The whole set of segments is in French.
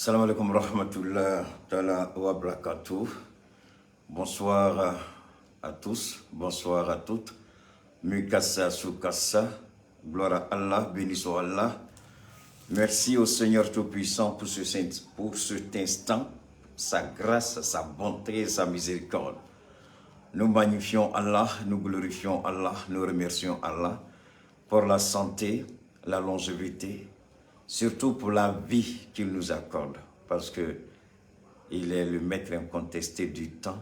Salam alaikum rahmatullah ta'ala wa barakatuh. Bonsoir à tous, bonsoir à toutes. Mukassa Soukassa, gloire à Allah, béni soit Allah. Merci au Seigneur Tout-Puissant pour cet instant, sa grâce, sa bonté et sa miséricorde. Nous magnifions Allah, nous glorifions Allah, nous remercions Allah pour la santé, la longévité, surtout pour la vie qu'il nous accorde, parce que il est le maître incontesté du temps,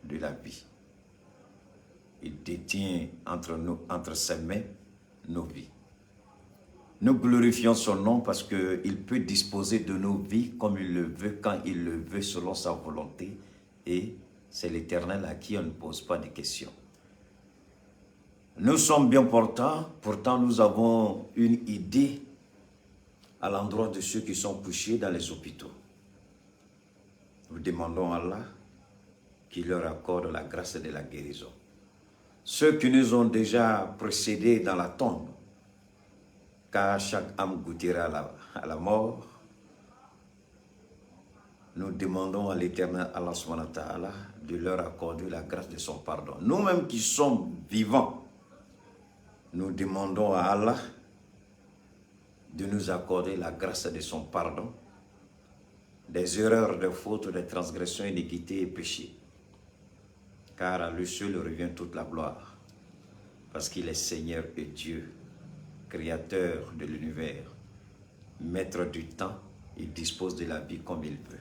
de la vie. Il détient entre ses mains nos vies. Nous glorifions son nom parce qu'il peut disposer de nos vies comme il le veut, quand il le veut, selon sa volonté. Et c'est l'Éternel à qui on ne pose pas de questions. Nous sommes bien portants, pourtant nous avons une idée à l'endroit de ceux qui sont couchés dans les hôpitaux. Nous demandons à Allah qu'il leur accorde la grâce de la guérison. Ceux qui nous ont déjà précédés dans la tombe, car chaque âme goûtera à la mort, nous demandons à l'Éternel Allah subhanahu wa ta'ala de leur accorder la grâce de son pardon. Nous-mêmes qui sommes vivants, nous demandons à Allah de nous accorder la grâce de son pardon, des erreurs, des fautes, des transgressions, iniquités et péchés. Car à lui seul revient toute la gloire, parce qu'il est Seigneur et Dieu, Créateur de l'univers, Maître du temps, il dispose de la vie comme il veut.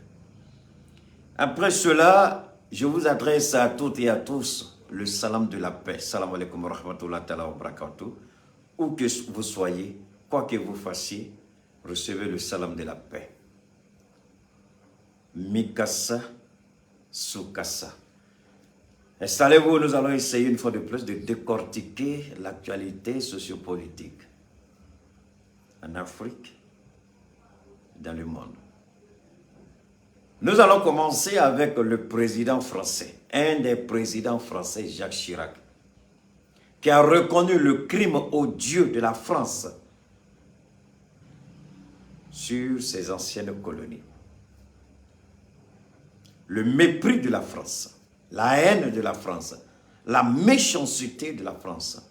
Après cela, je vous adresse à toutes et à tous le salam de la paix. Salam alaikum wa rahmatullahi wa barakatuh. Où que vous soyez, quoi que vous fassiez, recevez le salam de la paix. Mikassa Soukassa. Installez-vous, nous allons essayer une fois de plus de décortiquer l'actualité sociopolitique en Afrique, dans le monde. Nous allons commencer avec le président français, un des présidents français, Jacques Chirac, qui a reconnu le crime odieux de la France sur ses anciennes colonies. Le mépris de la France, la haine de la France, la méchanceté de la France.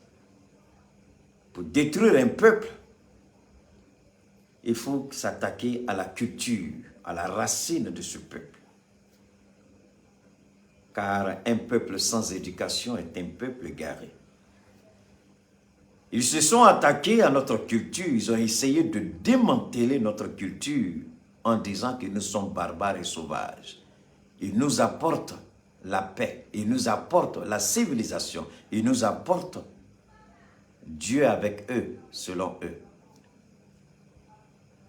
Pour détruire un peuple, il faut s'attaquer à la culture, à la racine de ce peuple. Car un peuple sans éducation est un peuple égaré. Ils se sont attaqués à notre culture, ils ont essayé de démanteler notre culture en disant que nous sommes barbares et sauvages. Ils nous apportent la paix, ils nous apportent la civilisation, ils nous apportent Dieu avec eux, selon eux.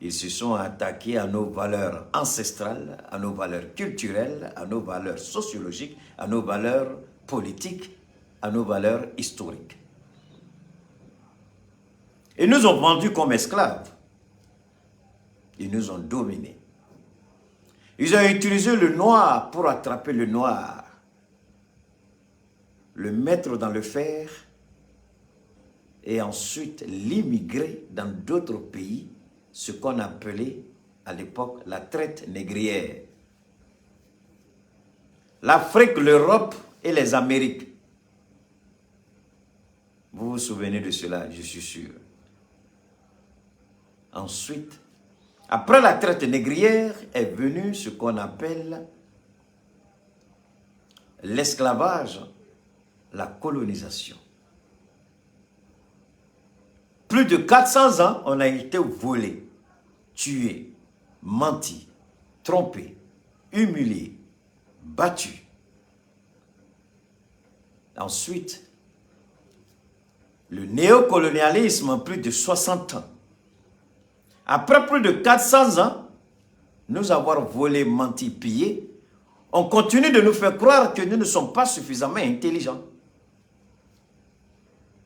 Ils se sont attaqués à nos valeurs ancestrales, à nos valeurs culturelles, à nos valeurs sociologiques, à nos valeurs politiques, à nos valeurs historiques. Ils nous ont vendus comme esclaves. Ils nous ont dominés. Ils ont utilisé le noir pour attraper le noir, le mettre dans le fer et ensuite l'immigrer dans d'autres pays, ce qu'on appelait à l'époque la traite négrière. L'Afrique, l'Europe et les Amériques. Vous vous souvenez de cela, je suis sûr. Ensuite, après la traite négrière est venu ce qu'on appelle l'esclavage, la colonisation. Plus de 400 ans, on a été volé, tué, menti, trompé, humilié, battu. Ensuite, le néocolonialisme, plus de 60 ans. Après plus de 400 ans, nous avoir volé, menti, pillé, on continue de nous faire croire que nous ne sommes pas suffisamment intelligents.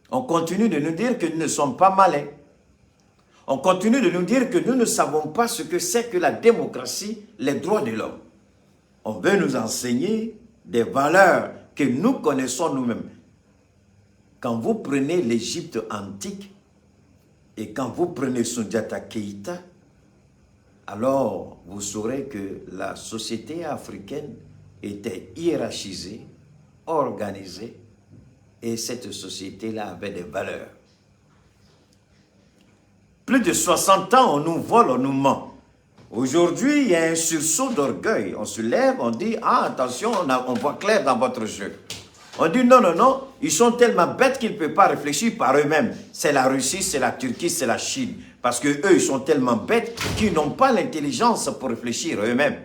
On continue de nous dire que nous ne sommes pas malins. On continue de nous dire que nous ne savons pas ce que c'est que la démocratie, les droits de l'homme. On veut nous enseigner des valeurs que nous connaissons nous-mêmes. Quand vous prenez l'Égypte antique et quand vous prenez Soundiata Keïta, alors vous saurez que la société africaine était hiérarchisée, organisée, et cette société-là avait des valeurs. Plus de 60 ans, on nous vole, on nous ment. Aujourd'hui, il y a un sursaut d'orgueil. On se lève, on dit, ah, attention, on voit clair dans votre jeu. On dit, non, non, non, ils sont tellement bêtes qu'ils ne peuvent pas réfléchir par eux-mêmes. C'est la Russie, c'est la Turquie, c'est la Chine. Parce qu'eux, ils sont tellement bêtes qu'ils n'ont pas l'intelligence pour réfléchir eux-mêmes.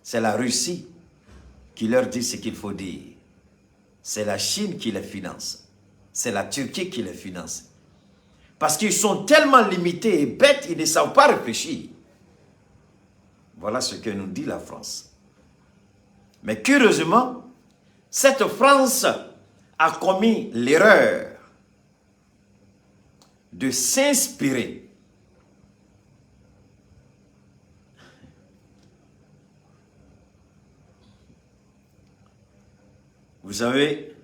C'est la Russie qui leur dit ce qu'il faut dire. C'est la Chine qui les finance. C'est la Turquie qui les finance. Parce qu'ils sont tellement limités et bêtes, ils ne savent pas réfléchir. Voilà ce que nous dit la France. Mais curieusement, cette France a commis l'erreur de s'inspirer vous savez,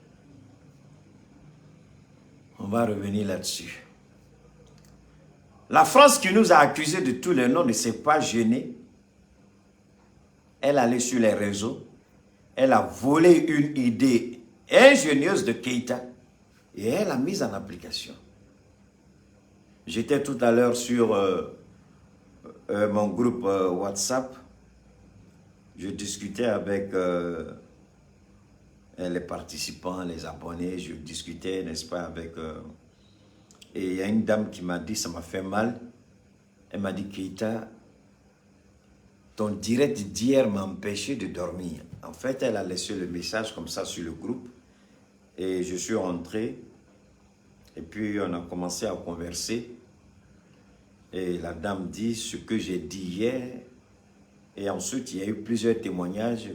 on va revenir là-dessus. La France qui nous a accusés de tous les noms ne s'est pas gênée. Elle allait sur les réseaux. Elle a volé une idée ingénieuse de Keïta et elle l'a mise en application. J'étais tout à l'heure sur mon groupe WhatsApp. Je discutais avec les participants, les abonnés. Je discutais, n'est-ce pas, avec... et il y a une dame qui m'a dit, ça m'a fait mal. Elle m'a dit, Keïta, ton direct d'hier m'a empêché de dormir. En fait, elle a laissé le message comme ça sur le groupe. Et je suis rentré. Et puis, on a commencé à converser. Et la dame dit ce que j'ai dit hier. Et ensuite, il y a eu plusieurs témoignages.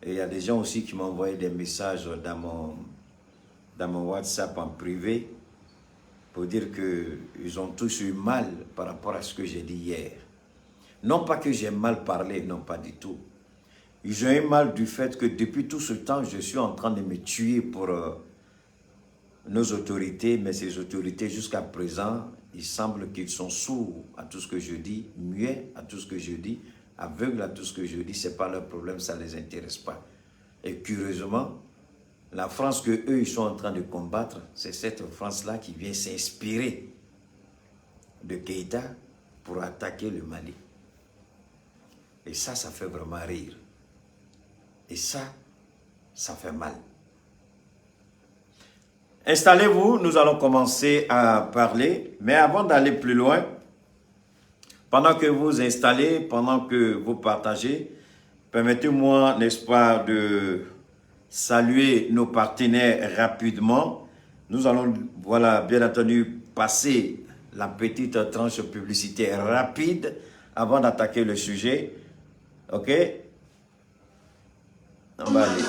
Et il y a des gens aussi qui m'ont envoyé des messages dans mon WhatsApp en privé pour dire qu'ils ont tous eu mal par rapport à ce que j'ai dit hier. Non pas que j'ai mal parlé, non pas du tout. Ils ont eu mal du fait que depuis tout ce temps, je suis en train de me tuer pour nos autorités, mais ces autorités, jusqu'à présent, il semble qu'ils sont sourds à tout ce que je dis, muets à tout ce que je dis, aveugles à tout ce que je dis. Ce n'est pas leur problème, ça ne les intéresse pas. Et curieusement, la France qu'eux, ils sont en train de combattre, c'est cette France-là qui vient s'inspirer de Keïta pour attaquer le Mali. Et ça fait vraiment rire. Et ça fait mal. Installez-vous, nous allons commencer à parler. Mais avant d'aller plus loin, pendant que vous installez, pendant que vous partagez, permettez-moi, n'est-ce pas, de saluer nos partenaires rapidement. Nous allons, voilà, bien entendu, passer la petite tranche publicitaire rapide avant d'attaquer le sujet. Ok? On va aller.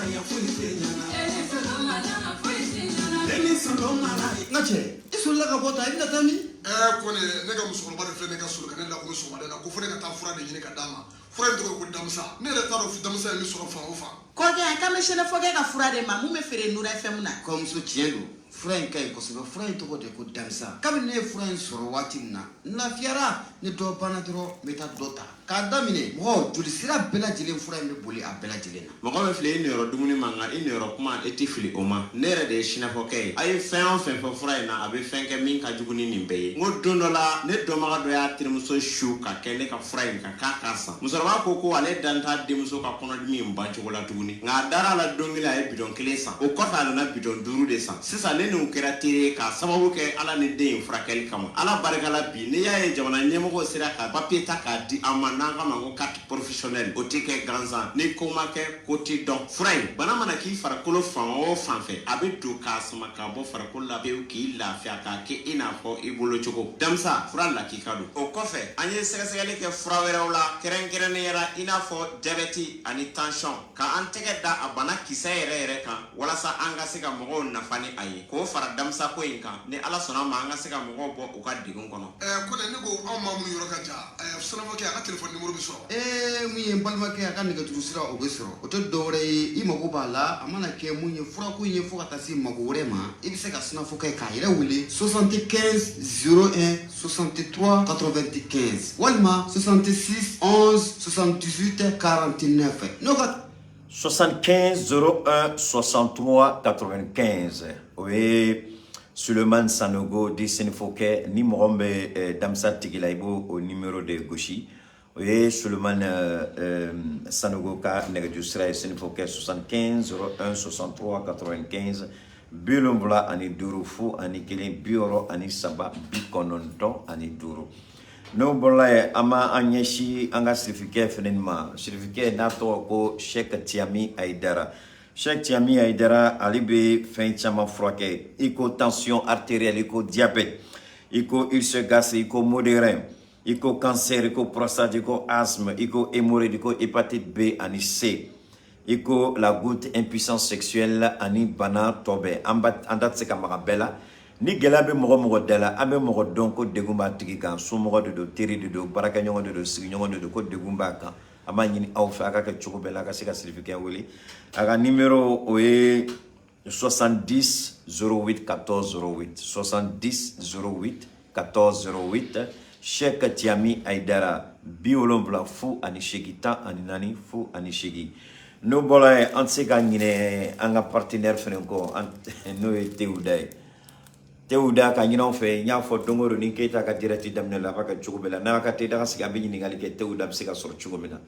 Fura in ka ɲi kosɛbɛ. Fura in tɔgɔ de ko Damisa. Kabini ne ye fura in sɔrɔ waati min na, n lafiyara. Ni dɔ banna dɔrɔn n bɛ taa dɔ ta. K'a daminɛ mɔgɔ joli sira bɛɛ lajɛlen fura in bɛ boli a bɛɛ lajɛlen na. Mɔgɔ min filɛ i niyɔrɔ dumuni man kan, i niyɔrɔ kuma i tɛ fili o ma. Ne yɛrɛ de ye sinafɔkɛ ye. A ye fɛn o fɛn fɔ fura in na, a bɛ fɛn kɛ min ka jugu ni nin bɛɛ ye. N ko don dɔ la, ne dɔnbaga dɔ y'a terimuso su ka kɛ ne ka fura in kan k'a k'a san. Musokɔrɔba ko ale dan t'a denmuso ka kɔnɔdimi in ban cogo la tuguni. Nka a dara la don kelen a ye bidɔn 1 san. O kɔfɛ a nana bidɔn 5 de san. Sisan ne n'u kɛra teri k'a sababu kɛ Ala ni den in furakɛli kama. Ala barikala bi n'i y'a ye jamana ɲɛmɔgɔ sera ka papier ta k'a di an ma n'an k'a ma ko carte professionnelle o tɛ kɛ gansan ni ko ma kɛ ko tɛ dɔn. Fura in bana mana k'i farikolo fan o fan fɛ a bɛ don k'a sama k'a bɔ farikolo la pewu k'i lafiya k'a kɛ i n'a fɔ i bolo cogo. Damisa fura lakika don. O kɔfɛ an ye sɛgɛsɛgɛli kɛ fura wɛrɛw la kɛrɛnkɛrɛnnenya la i n'a fɔ diabète ani tension ka an tɛgɛ da a bana kisɛ yɛrɛ kan walasa an ka se ka mɔgɔw nafa ni a ye k'o fara Damisa ko in kan ni Ala sɔnna ma an ka se ka mɔgɔw bɔ u ka degun kɔnɔ. Ko ne ko anw ma mun ye n balimakɛ a ka nɛgɛjuru sira o bɛ sɔrɔ o tɛ dɔwɛrɛ ye i mago b'a la a mana kɛ mun ye furako ye fo ka taa se mago wɛrɛ ma i bɛ se ka sinafɔ kɛ k'a yɛrɛ wele 75 01 63 95 walima 66 11 78 49 n'o ka 75 01 63 95 oui Suleiman Sanogo di Senfoke ni mɔgɔ Damsa Tigila i b'o o numéro de gosi o ye Suleiman Sanogo ka nɛgɛjuru sira ye Senfoke 75 01 63 95 75 ani 5 fu ani 1 60 ani 3 95 n'o bɔra ye an ma an ɲɛsin an ka sirifikɛ fɛnɛ ma sirifikɛ n'a tɔgɔ ko Sheikh Tiami Aidara Sheikh Tiami Aidara ale bɛ fɛn caman furakɛ i ko tension artérielle i ko diabète i ko ulcère gastrique i ko modéré i ko cancer i ko prostate i ko asthme i ko hémorroïde i ko hépatite B ani C i ko la goutte impuissance sexuelle ani bana tɔ bɛɛ an da tɛ se ka maga bɛɛ la ni gɛlɛya bɛ mɔgɔ da la an bɛ mɔgɔ dɔn ko degun b'a tigi kan somɔgɔ de don teri de don baarakɛɲɔgɔn de don sigiɲɔgɔn de don ko degun b'a kan an b'a ɲini aw fɛ a ka kɛ cogo bɛɛ la a ka se ka sirifikɛ wele a ka numéro o ye 70 08 14 08 70 08 14 08 Sheikh Tiami Aidara 70 fu ani 8 10 ani 4 fu ani 8 n'o bɔra ye an tɛ se ka ɲinɛ an ka partenaire fɛnɛ kɔ n'o ye Tewuda ye Tewuda ka ɲinanw fɛ n y'a fɔ don o don ni Keita ka direct daminɛ la a b'a kɛ cogo bɛɛ la n'a ka Tewuda ka sigi a bɛ ɲininkali kɛ Tewuda bɛ se ka sɔrɔ cogo min na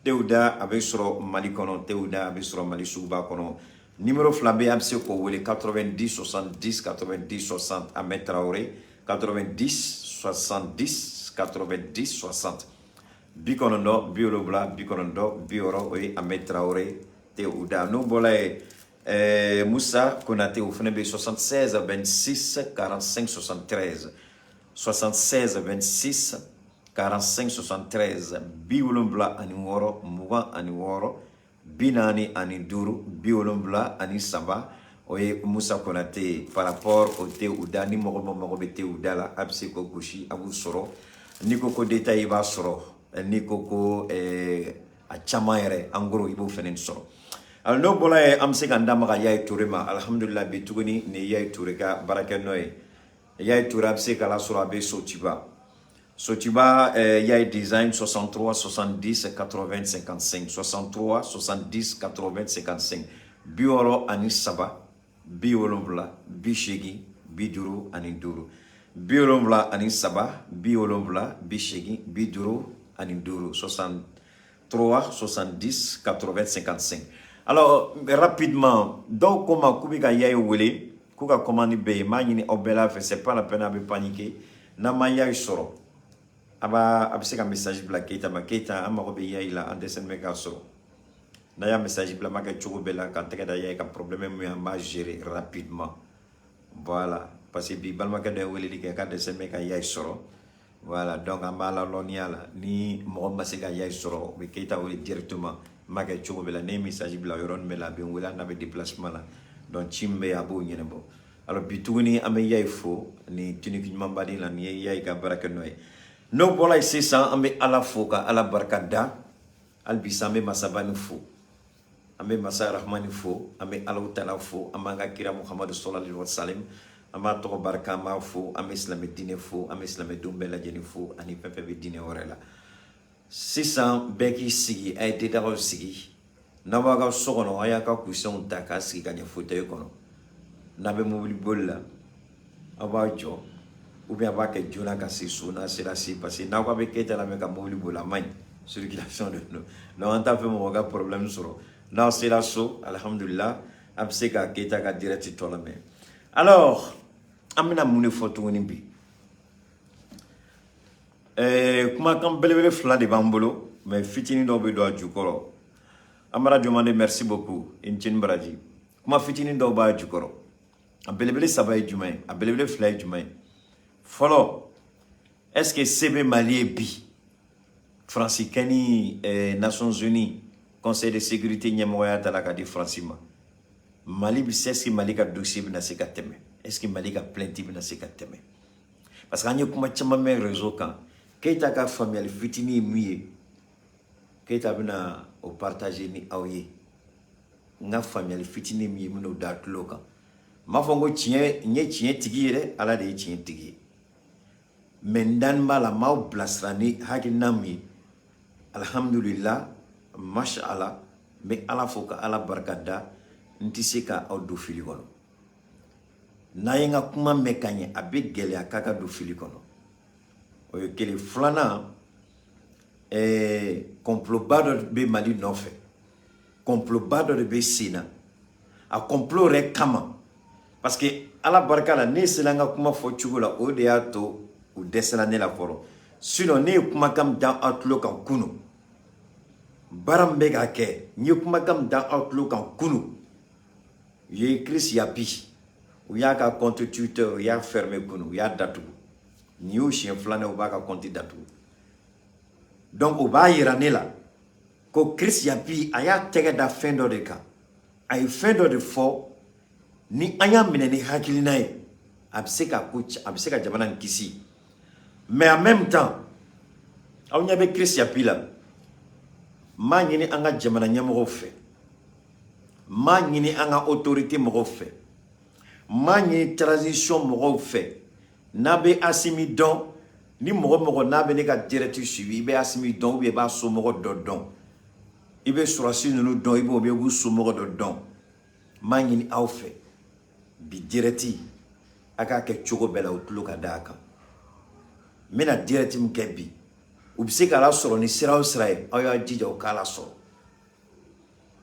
Tewuda a bɛ sɔrɔ Mali kɔnɔ Tewuda a bɛ sɔrɔ Mali suguba kɔnɔ numéro fila bɛ a bɛ se k'o wele 90 70 90 60 Ahmed Traoré 90 70 90 60 59 70 59 60 o ye Ahmed Traoré Tewuda n'o bɔra ye Moussa Konaté au fond 76 26 45 73 76 26 45 73 biwolonwula ani wɔɔrɔ mugan ani wɔɔrɔ bi naani ani duuru biwolonwula ani saba o ye Moussa Konaté par rapport au Tewuda ni mɔgɔ mago bɛ Tewuda la a bɛ se k'o gosi a b'u sɔrɔ ni ko ko détail i b'a sɔrɔ ni ko ko a caman yɛrɛ en gros i b'o fɛnɛ sɔrɔ. Alors n'o bɔra ye an bɛ se ka n da maga Yaye Touré ma alhamdulillah bi tuguni ni Yaye Touré ka baarakɛ nɔ ye Yaye Touré a bɛ se k'a lasɔrɔ a bɛ Sotiba Yaye design 63 70 80 55 63 70 80 55 60 ani saba 70 80 50 ani duuru 70 ani saba 70 80 50 ani duuru 63 70 80 55. Alors, rapidement, donc comment Kubika Yaye wele, Kuka commande be, m'a ɲini aw bɛɛ la fɛ, c'est pas la peine à be paniquer. N'a ma Yaye sɔrɔ, a bɛ se ka message bila Keita ma, Keita an mago bɛ Yaye la, an dɛsɛ bɛ k'a sɔrɔ. N'a y'a message bila ma kɛ cogo bɛɛ la, ka tɛgɛ da Yaye ka problème min an b'a gérer rapidement. Voilà, parce que bi balimakɛ dɔ ye weleli kɛ k'a dɛsɛ bɛ ka Yaye sɔrɔ. Voilà, donc an b'a la lɔnniya la, ni mɔgɔ ma se ka Yaye sɔrɔ, u bɛ Keita wele directement. Maka cogo bela ne message bila yoron mela be wala na be déplacement la donc chimbe abo nyene bo alors bituguni ame Yaye fo ni tuniki mambadi la ni Yaye ka baraka noy no bola c'est ça ame ala fo ka ala barkada albi sambe masabani fo ame masa rahmani fo ame ala taala fo amanga kira muhammad sallallahu alaihi wasallam ama to barka ma fo ame islam dine fo ame islam dumbe la jeni fo ani pepe be dine orela sisan bɛɛ k'i sigi a ye détail sigi n'a b'a ka so kɔnɔ a y'a ka kusenw ta k'a sigi ka ɲɛ fauteuil kɔnɔ n'a bɛ mobili boli la a b'a jɔ ou bien a b'a kɛ joona ka se so n'a sera se parce que n'aw ka bɛ Keita lamɛn ka mobili boli a man ɲi circulation de don donc an t'a fɛ mɔgɔ ka problème sɔrɔ n'aw sera so alhamdulillah a bɛ se ka Keita ka direct tɔ lamɛn alors an bɛna mun de fɔ tuguni bi. Kumakan belebele fila de b'an bolo mais fitini dɔw bɛ don a jukɔrɔ an b'a demandé merci beaucoup Inceni Baraji kuma fitini dɔw b'a jukɔrɔ a belebele saba ye jumɛn ye a belebele fila ye jumɛn ye fɔlɔ est-ce que se bɛ Mali ye bi Faransi kɛ ni Nations Unies Conseil de sécurité ɲɛmɔgɔya ta la ka di Faransi ma Mali bi est-ce que Mali ka dossier bɛna se ka tɛmɛ est-ce que Mali ka plainte bɛna se ka tɛmɛ parce que an ye kuma caman mɛn réseau kan Keita ka famille fitini miye Keita bina o partager ni awye nga famille fitini miye mino datlo kan ma fongo tiɲɛ tigi yɛrɛ ala de ye tiɲɛ tigi ye mais ndan b'a la m'aw bilasira ni hakilina min ye alhamdulillah masha Allah mais ala fo ka ala barika da n tɛ se ka aw don fili kɔnɔ n'a ye n ka kuma mɛn ka ɲɛ a bɛ gɛlɛya k'a ka don fili kɔnɔ o ye kelen filanan complotba dɔ bɛ Mali nɔfɛ complotba dɔ de bɛ sen na a complot yɛrɛ kama parce que ala barika la ne sera n ka kuma fɔ cogo la o de y'a to u dɛsɛra ne la fɔlɔ sinon ne ye kumakan min da aw tulo kan kunun baara min bɛ ka kɛ n ye kumakan min da aw tulo kan kunun u ye Chris Yapi u y'a ka compte Twitter u y'a fermer kunun u y'a datugu nin y'o siɲɛ filanan u b'a ka compte datugu donc o b'a yira ne la ko Chris Yapi a y'a tɛgɛ da fɛn dɔ de kan a ye fɛn dɔ de fɔ ni an y'a minɛ ni hakilina ye a bɛ se ka jamana nin kisi mais en même temps aw ɲɛ bɛ Chris Yapi la m'a ɲini an ka jamana ɲɛmɔgɔw fɛ m'a ɲini an ka autorité mɔgɔw fɛ m'a ɲini transition mɔgɔw fɛ n'a bɛ Asimi dɔn ni mɔgɔ n'a bɛ ne ka direct suivi i bɛ Asimi dɔn ou bien i b'a somɔgɔ dɔ dɔn i bɛ surasi ninnu dɔn ou bien i b'u somɔgɔ dɔ dɔn m'a ɲini aw fɛ bi direct a k'a kɛ cogo bɛɛ la o tulo ka d'a kan n bɛna direct min kɛ bi u bɛ se k'a lasɔrɔ ni sira o sira ye aw y'a jija o k'a lasɔrɔ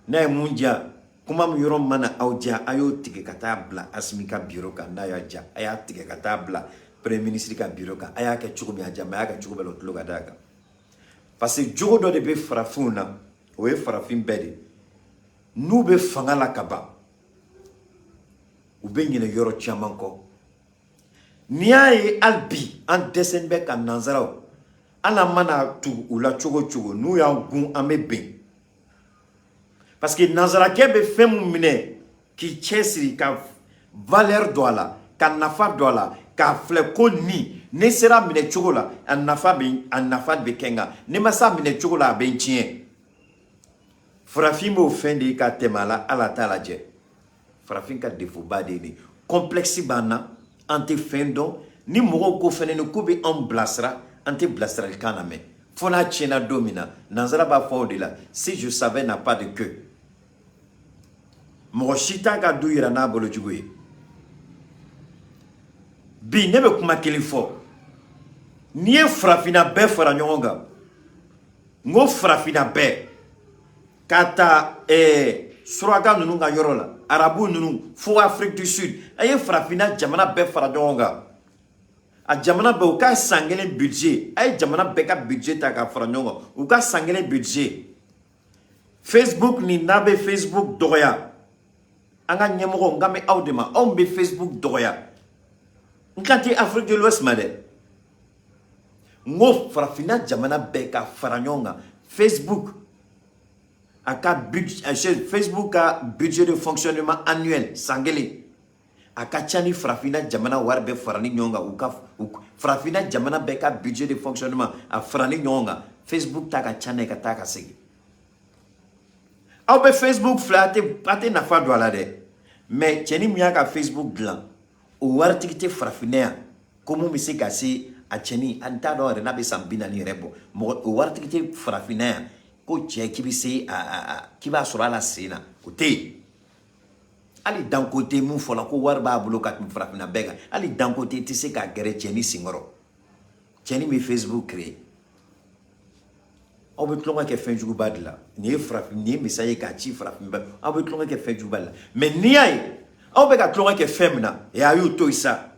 n'a ye mun diya kuma min yɔrɔ mana aw diya a y'o tigɛ ka taa bila Asimi ka bureau kan n'a y'a diya a y'a tigɛ ka taa bila premier ministre ka bureau kan a y'a kɛ cogo min a diya mais a y'a kɛ cogo bɛɛ la o tulo ka d'a kan parce que jogo dɔ de bɛ farafinw na o ye farafin bɛɛ de n'u bɛ fanga la ka ban u bɛ ɲinɛ yɔrɔ caman kɔ n'i y'a ye hali bi an dɛsɛlen bɛ ka nanzaraw hali an mana tugu u la cogo o cogo n'u y'an gun an bɛ bɛn parce que nanzarakɛ bɛ fɛn min minɛ k'i cɛsiri ka valeur don a la ka nafa don a la k'a filɛ ko ne sera minɛ cogo la a nafa de bɛ kɛ n kan ne ma se a minɛ cogo la a bɛ n tiɲɛ farafin b'o fɛn de ye ka tɛmɛ a la ala t'a lajɛ farafin ka défaut ba de ye nin complexe b'an na an tɛ fɛn dɔn ni mɔgɔw ko fɛnɛ ni ko bɛ anw bilasira an tɛ bilasiralikan lamɛn fo n'a tiɲɛna don min na nanzara b'a fɔ o de la si je savais n'a pas de queue mɔgɔ si t'a ka du yira n'a bolojugu ye bi ne bɛ kuma kelen fɔ n'i ye farafinna bɛɛ fara ɲɔgɔn kan n ko farafinna bɛɛ ka taa suraka ninnu ka yɔrɔ la arabu ninnu fo Afrique du Sud a ye farafinna jamana bɛɛ fara ɲɔgɔn kan a jamana bɛɛ u ka san kelen budget a ye jamana bɛɛ ka budget ta ka fara ɲɔgɔn kan u ka san kelen budget Facebook ni n'a bɛ Facebook dɔgɔya an ka ɲɛmɔgɔ n kan bɛ aw de ma anw bɛ Facebook dɔgɔya n kan tɛ Afrique de l'Ouest ma dɛ n ko farafinna jamana bɛɛ ka fara ɲɔgɔn kan Facebook a ka Facebook ka budget de fonctionnement annuel san kelen a ka ca ni farafinna jamana wari bɛɛ fara ni ɲɔgɔn kan farafinna jamana bɛɛ ka budget de fonctionnement a fara ni ɲɔgɔn kan Facebook ta ka ca n'a ye ka taa ka segin aw bɛ Facebook filɛ a tɛ nafa don a la dɛ mais cɛni min y'a ka Facebook dilan o waritigi tɛ farafinna yan ko mun bɛ se ka se a cɛni an t'a dɔn yɛrɛ n'a bɛ san 40 yɛrɛ bɔ o waritigi tɛ farafinna yan ko cɛ k'i bɛ se k'i b'a sɔrɔ a la sen na o tɛ yen hali dankote mun fɔla ko wari b'a bolo ka tɛmɛ farafinna bɛɛ kan hali dankote tɛ se ka gɛrɛ cɛni senkɔrɔ cɛni bɛ Facebook créé aw bɛ tulonkɛ kɛ fɛn juguba de la nin ye misali ye k'a ci farafin bɛɛ aw bɛ tulonkɛ kɛ fɛn juguba de la mais n'i y'a ye aw bɛ ka tulonkɛ kɛ fɛn min na a y'o to yen sa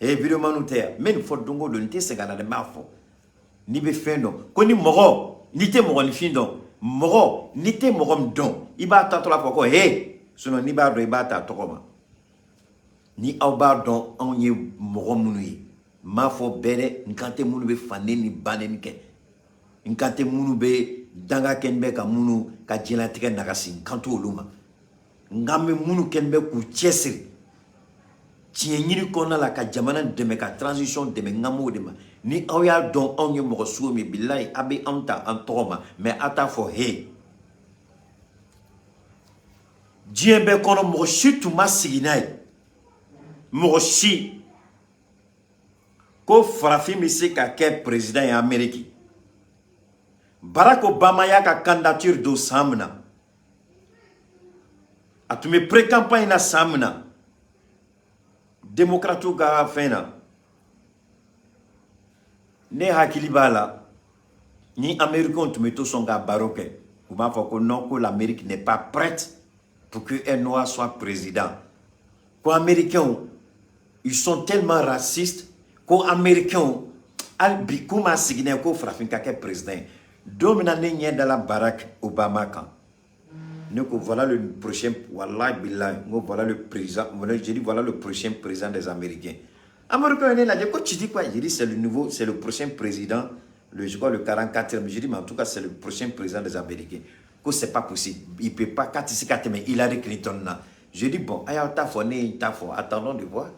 vidéo maniw tɛ yan n bɛ nin fɔ don o don n tɛ segin a la dɛ n b'a fɔ n'i bɛ fɛn dɔn ko ni mɔgɔ n'i tɛ mɔgɔninfin dɔn mɔgɔ n'i tɛ mɔgɔ min dɔn i b'a ta tɔla fɔ ko sinon n'i b'a dɔn i b'a ta tɔgɔ ma ni aw b'a dɔn anw ye mɔgɔ minnu ye n m'a fɔ bɛɛ dɛ n kan tɛ minnu bɛ faden ni baden kɛ n kan tɛ minnu bɛ danga kɛn bɛ ka minnu ka diɲɛlatigɛ nagasi n kan t'olu ma n kan bɛ minnu kɛn bɛ k'u cɛsiri tiɲɛ ɲini kɔnɔna la ka jamana dɛmɛ ka transition dɛmɛ n kan b'o de ma ni aw y'a dɔn anw ye mɔgɔ sugu min bilayi a bɛ anw ta an tɔgɔ ma mais a t'a fɔ he diɲɛ bɛɛ kɔnɔ mɔgɔ si tun ma sigi n'a ye mɔgɔ si ko farafin bɛ se ka kɛ président ye Amérique Barack Obama y'a ka candidature don san min na a tun bɛ pré-campagne na san min na démocrates ka fɛn na ne hakili b'a la ni américains tun bɛ to sɔn ka baro kɛ u b'a fɔ ko non ko l'Amérique n'est pas prête pour que un noir soit président ko américains ils sont tellement racistes ko américains hali bi k'u ma sigi n'a ye ko farafin ka kɛ président don min na ne ɲɛ dala Barack Obama kan ne ko voilà le prochain wallahi billahi ngo voilà le président je dis voilà le prochain président des Américains. Américains ne l'a dit quoi tu dis quoi? Je dis c'est le nouveau, c'est le prochain président, je crois le 44e. Je dis mais en tout cas c'est le prochain président des Américains. Que c'est pas possible, il peut pas mais Hillary Clinton là. Je dis bon, attendons de voir.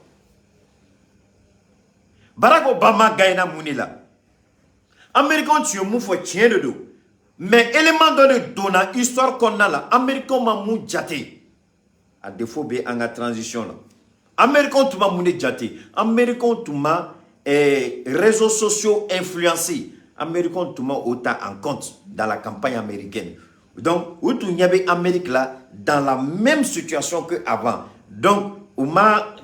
Barack Obama gagne na munila. Américains tu mou faut tien de dos. Mais élément donné donna histoire qu'on a là, Américains m'a mou jaté. À défaut be en transition là. Américains tout m'a mou jaté. Américains tout m'a réseaux sociaux influencés. Américains tout m'a autant en compte dans la campagne américaine. Donc, où tout y avait Amérique là dans la même situation que avant. Donc, où m'a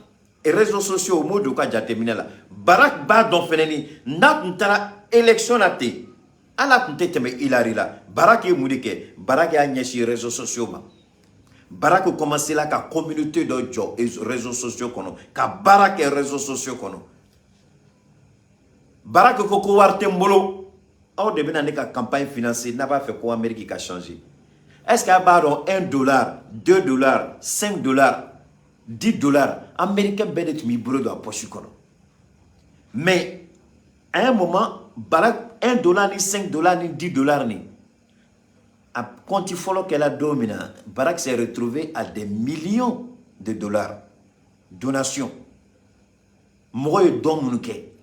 réseaux sociaux au mot de quoi jaté là. Barack ba don feneni na tara élection là té. Ala kunte teme Hillary là. Barack est moudike. Barack a nyeshi réseaux sociaux ma. Barack a commencé là ka communauté de job et réseaux sociaux kono. Ka Barack et réseaux sociaux kono. Barack koko warte mbolo. Au début de la campagne financière n'a pas fait quoi Amérique qui a changé. Est-ce qu'il y a $1, $2, $5, $10 Américain bedet mi bureau de la poche kono. Mais à un moment Barack $1 ni $5 ni $10 ni. Quand il faut qu'elle a dominé, Barack s'est retrouvé à des millions de dollars. Donations. Moi,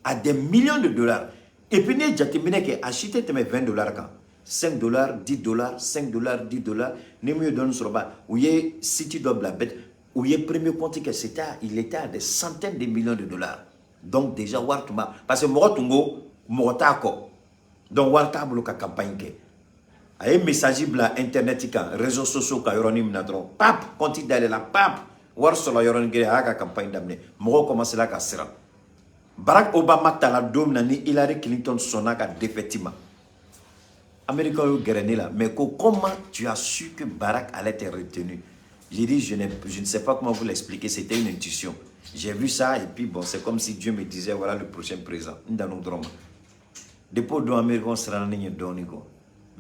à des millions de dollars. Et puis, il y a des qui acheté $20 quand. $5, $10, $5, $10. Nous me donnons sur le bas. Où il y a City Double la bête. Où il y a premier compte que c'était, il était à des centaines de millions de dollars. Donc, déjà, Wartuma. Parce que Morotungo, Morotako. Donc, Wartabo, la campagne. A un message bla internet kan réseaux sociaux ka yoronim na dron pap konti d'aller la pap war solo yoron gere aga campagne damné mo commencer la ka sira Barack Obama tala dom na ni Hillary Clinton sonaka défaitement américain yo grené là mais comment tu as su que Barack allait être retenu? J'ai dit je ne sais pas comment vous l'expliquer, c'était une intuition. J'ai vu ça et puis bon c'est comme si Dieu me disait voilà le prochain président ndano drama depuis do américain sera ni donigo.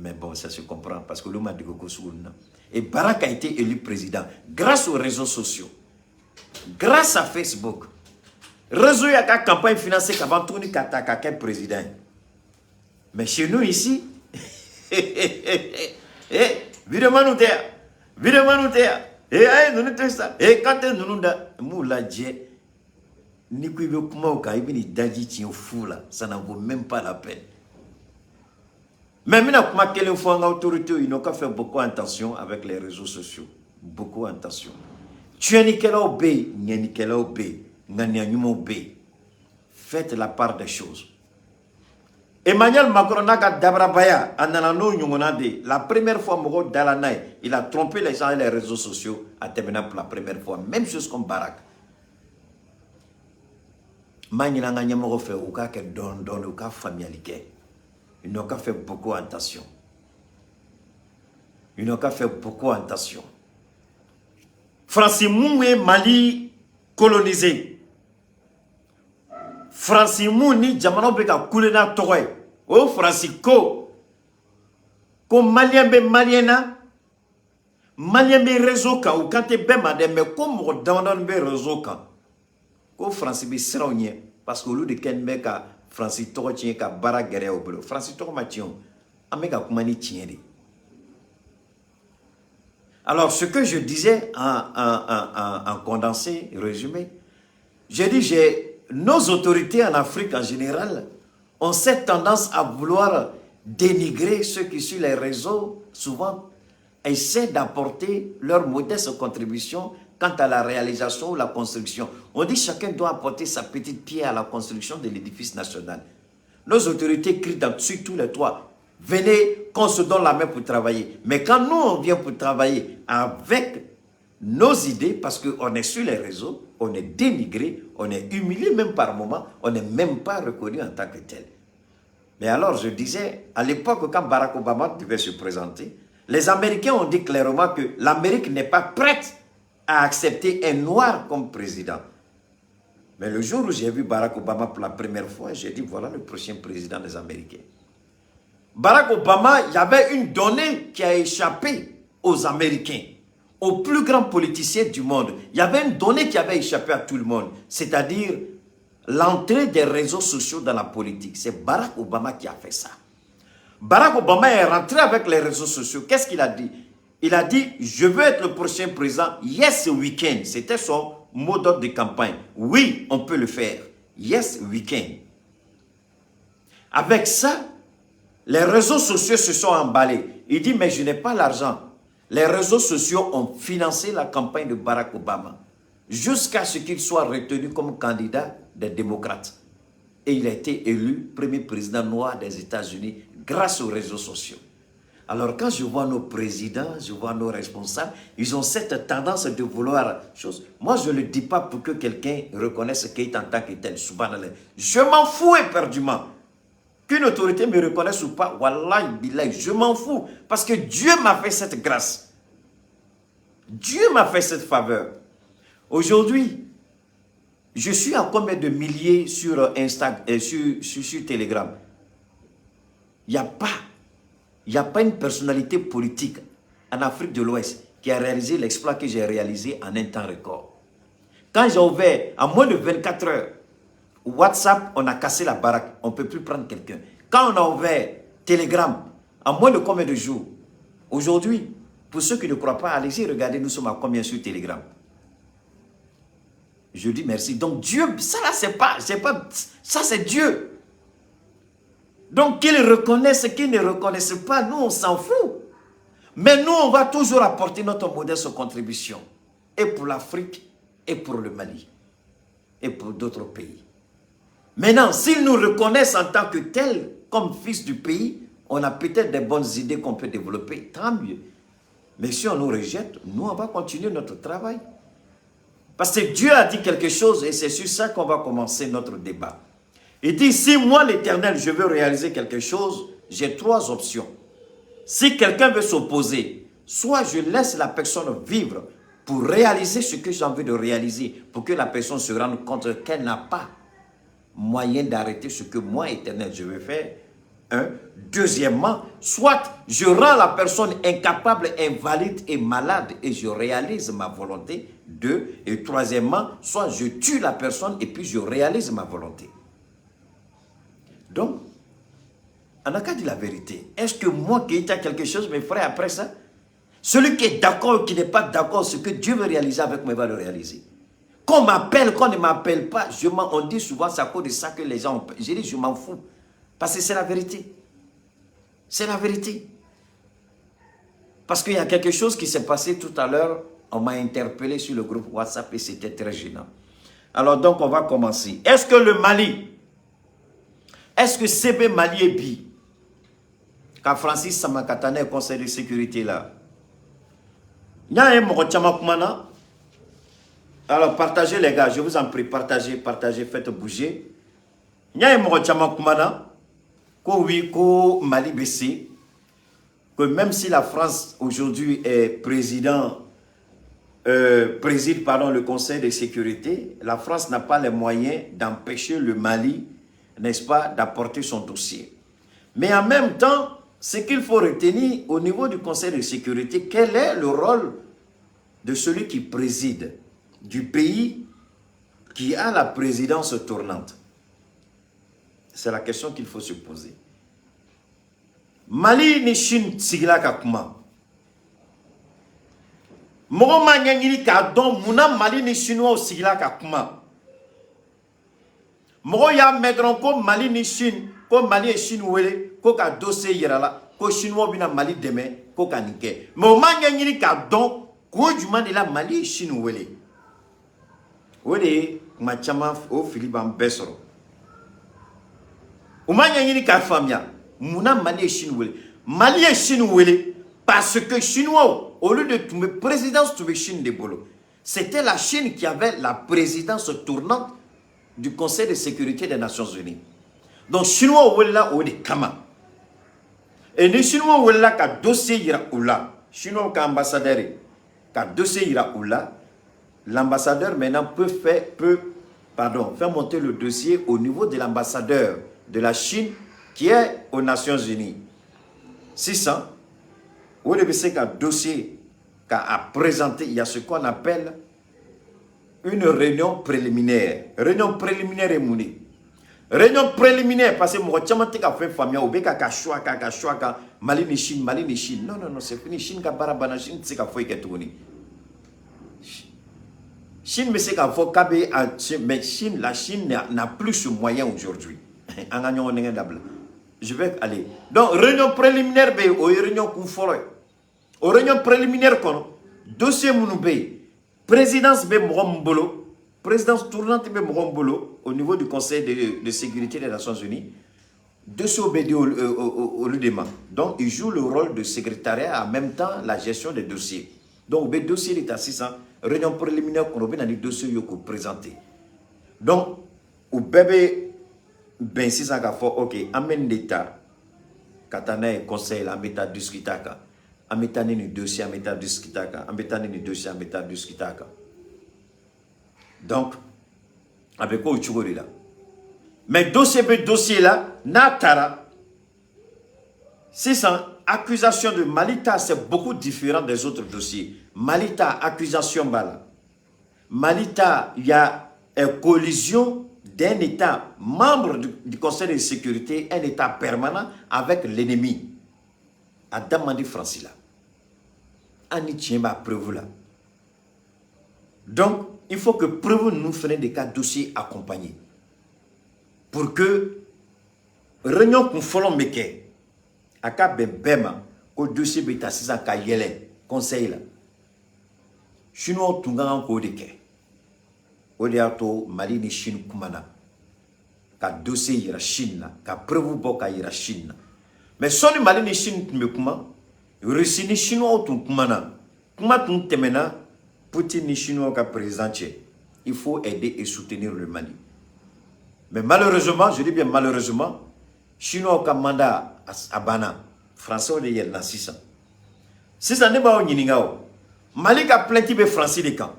Mais bon, ça se comprend parce que l'homme a dit et Barack a été élu président grâce aux réseaux sociaux, grâce à Facebook. Réseau y a une campagne financière qui va tourner qu'à président. Mais chez nous ici, vidément nous ça. Et quand nous la dit, ni qui veut comment au Caïbe ni d'agi tient fou là, ça n'en vaut même pas la peine. Mais maintenant, quelle fois l'autorité, ils n'ont qu'à faire beaucoup attention avec les réseaux sociaux. Beaucoup attention. Tu es nickel au B, ni nickel au B, ni B. Faites la part des choses. Emmanuel Macron n'a qu'à Dabrabaya, la première fois, il a trompé les gens et les réseaux sociaux à terminer pour la première fois. Même chose comme Barack. Maintenant, il y a un cas familialité. Ils n'ont qu'à faire beaucoup attention. Ils n'ont qu'à faire beaucoup attention. Francis Moué, Mali colonisé. Francis Mouni, Jamano Beka Koulena Toye. Oh, Francisco. Comme Malien be Maliena. Malien be réseau ka ou quand tu be madame, mais comme on be réseau ka. Ko Francis be Sraounier. Parce que l'eau de Ken Beka. Francis Toro tient qu'à Baragere au boulot. Francis Toro Mathieu, Amega Koumani tient. Alors, ce que je disais en condensé, résumé, j'ai dit, nos autorités en Afrique en général ont cette tendance à vouloir dénigrer ceux qui sur les réseaux, souvent, essaient d'apporter leur modeste contribution quant à la réalisation ou la construction. On dit que chacun doit apporter sa petite pierre à la construction de l'édifice national. Nos autorités crient sur tous les toits. Venez, qu'on se donne la main pour travailler. Mais quand nous, on vient pour travailler avec nos idées, parce qu'on est sur les réseaux, on est dénigré, on est humilié même par moments, on n'est même pas reconnu en tant que tel. Mais alors, je disais, à l'époque, quand Barack Obama devait se présenter, les Américains ont dit clairement que l'Amérique n'est pas prête à accepter un noir comme président. Mais le jour où j'ai vu Barack Obama pour la première fois, j'ai dit, voilà le prochain président des Américains. Barack Obama, il y avait une donnée qui a échappé aux Américains, aux plus grands politiciens du monde. Il y avait une donnée qui avait échappé à tout le monde, c'est-à-dire l'entrée des réseaux sociaux dans la politique. C'est Barack Obama qui a fait ça. Barack Obama est rentré avec les réseaux sociaux. Qu'est-ce qu'il a dit? Il a dit, je veux être le prochain président. Yes, we can. C'était son mot d'ordre de campagne. Oui, on peut le faire. Yes, we can. Avec ça, les réseaux sociaux se sont emballés. Il dit, mais je n'ai pas l'argent. Les réseaux sociaux ont financé la campagne de Barack Obama jusqu'à ce qu'il soit retenu comme candidat des démocrates. Et il a été élu premier président noir des États-Unis grâce aux réseaux sociaux. Alors quand je vois nos présidents, je vois nos responsables, ils ont cette tendance de vouloir chose. Moi, je ne le dis pas pour que quelqu'un reconnaisse qu'il est en tant que tel. Subhanallah. Je m'en fous éperdument. Qu'une autorité me reconnaisse ou pas, wallahi billahi, je m'en fous. Parce que Dieu m'a fait cette grâce. Dieu m'a fait cette faveur. Aujourd'hui, je suis à combien de milliers sur Instagram, sur Telegram. Il n'y a pas une personnalité politique en Afrique de l'Ouest qui a réalisé l'exploit que j'ai réalisé en un temps record. Quand j'ai ouvert, en moins de 24 heures, WhatsApp, on a cassé la baraque. On ne peut plus prendre quelqu'un. Quand on a ouvert Telegram, en moins de combien de jours? Aujourd'hui, pour ceux qui ne croient pas, allez-y, regardez, nous sommes à combien sur Telegram? Je dis merci. Donc Dieu, ça là, ça c'est Dieu. Donc qu'ils reconnaissent, qu'ils ne reconnaissent pas, nous on s'en fout. Mais nous on va toujours apporter notre modeste contribution. Et pour l'Afrique, et pour le Mali, et pour d'autres pays. Maintenant, s'ils nous reconnaissent en tant que tels, comme fils du pays, on a peut-être des bonnes idées qu'on peut développer, tant mieux. Mais si on nous rejette, nous on va continuer notre travail. Parce que Dieu a dit quelque chose et c'est sur ça qu'on va commencer notre débat. Il dit, si moi l'Éternel, je veux réaliser quelque chose, j'ai trois options. Si quelqu'un veut s'opposer, soit je laisse la personne vivre pour réaliser ce que j'ai envie de réaliser, pour que la personne se rende compte qu'elle n'a pas moyen d'arrêter ce que moi, Éternel, je veux faire. Un. Deuxièmement, soit je rends la personne incapable, invalide et malade et je réalise ma volonté. Deux. Et troisièmement, soit je tue la personne et puis je réalise ma volonté. Donc, on n'a qu'à dire la vérité. Est-ce que moi qui ai quelque chose me ferai après ça? Celui qui est d'accord ou qui n'est pas d'accord, ce que Dieu veut réaliser avec moi, il va le réaliser. Qu'on m'appelle, qu'on ne m'appelle pas, on dit souvent, c'est à cause de ça que les gens ont... J'ai dit, je m'en fous. Parce que c'est la vérité. C'est la vérité. Parce qu'il y a quelque chose qui s'est passé tout à l'heure, on m'a interpellé sur le groupe WhatsApp et c'était très gênant. Alors donc, on va commencer. Est-ce que le Mali, est-ce que CB Mali est bi? Quand Francis Samakatane est conseil de sécurité là, il y a un Morochamakumana. Alors, partagez les gars, je vous en prie, partagez, faites bouger. Il y a un Morochamakumana, ko oui, ko Mali BC, que même si la France aujourd'hui est préside le Conseil de sécurité, la France n'a pas les moyens d'empêcher le Mali, n'est-ce pas, d'apporter son dossier. Mais en même temps, ce qu'il faut retenir au niveau du Conseil de sécurité, quel est le rôle de celui qui préside du pays qui a la présidence tournante? C'est la question qu'il faut se poser. Mali ni Chine sigila kakuma. Mogo manyangiri ka don muna Mali ni Chinois sigila kakuma. Mogo ya metron ko Mali ni Chine, ko Mali et Chine wele, ko ka dossier yirala, ko Chinois bina Mali demain, ko ka nike. Mais au moins ni ka don, ko juma de la Mali et Chine wele. Wele ma chama o Philippe Ambessoro. Au moins ni ka famia, muna Mali et Chine wele. Mali et Chine wele parce que Chinois au lieu de tomber présidence tomber Chine de bolo. C'était la Chine qui avait la présidence tournante du Conseil de sécurité des Nations Unies. Donc, Chinois ou là ou des Kama. Et les Chinois ou là qu'un dossier ira ou là. Chinois qu'un ambassadeur qu'un dossier ira ou là. L'ambassadeur maintenant peut faire monter le dossier au niveau de l'ambassadeur de la Chine qui est aux Nations Unies. 600. Où c'est qu'un dossier qu'a présenté, il y a ce qu'on appelle une réunion préliminaire. Réunion préliminaire est mounée. Réunion préliminaire, parce que moi, je fait famille, ou beka kachwa, Mali ni Chine. Non, c'est fini. Chine ka barabana, Chine, c'est qu'à faire que Chine, mais c'est qu'à faire mais Chine, la Chine n'a plus ce moyen aujourd'hui. Je vais aller. Donc, réunion préliminaire, ou réunion kouforoy. Au réunion préliminaire, dossier Mounoubé, présidence Mbolo, présidence tournante Mbolo, au niveau du Conseil de sécurité des Nations Unies, dossier obédi au Ludema. Donc, il joue le rôle de secrétariat en même temps la gestion des dossiers. Donc, le dossier est à 600, réunion préliminaire qu'on a dans les dossiers qu'on présenté. Donc, au bébé, ben 600 ok, amène l'État, Katana et conseil, la méta discutaka. Ametani ni dossier, ameta discutaka. Ametani ni dossier, ameta discutaka. Donc, avec quoi tu là? Mais dossier là, Natara, 600 accusations de Malita, c'est beaucoup différent des autres dossiers. Malita, accusation bala. Malita, il y a une collision d'un État membre du Conseil de sécurité, un État permanent avec l'ennemi. A demandé Francis là. Ani tient ma preuve là. Donc, il faut que preuve nous fasse des cas dossiers accompagnés. Pour que réunion qu'on follow meke aka bema au dossier beta 600 ka yele conseil là. Chinois tunga ko de ke. Odiato Mali ni Chine kumana. Ka dossier ira Chine là, ka preuve boka ira Chine. Mais son Mali ni Chine me kuma, Russie ni Chinois autour kumana, kuma tun temena, Poutine ni Chinois ka présenté. Il faut aider et soutenir le Mali. Mais malheureusement, je dis bien malheureusement, Chinois ka mandat à Bana, Français on est dans 600. 600 n'est pas au Niningao. Mali ka plainti be Français de camp.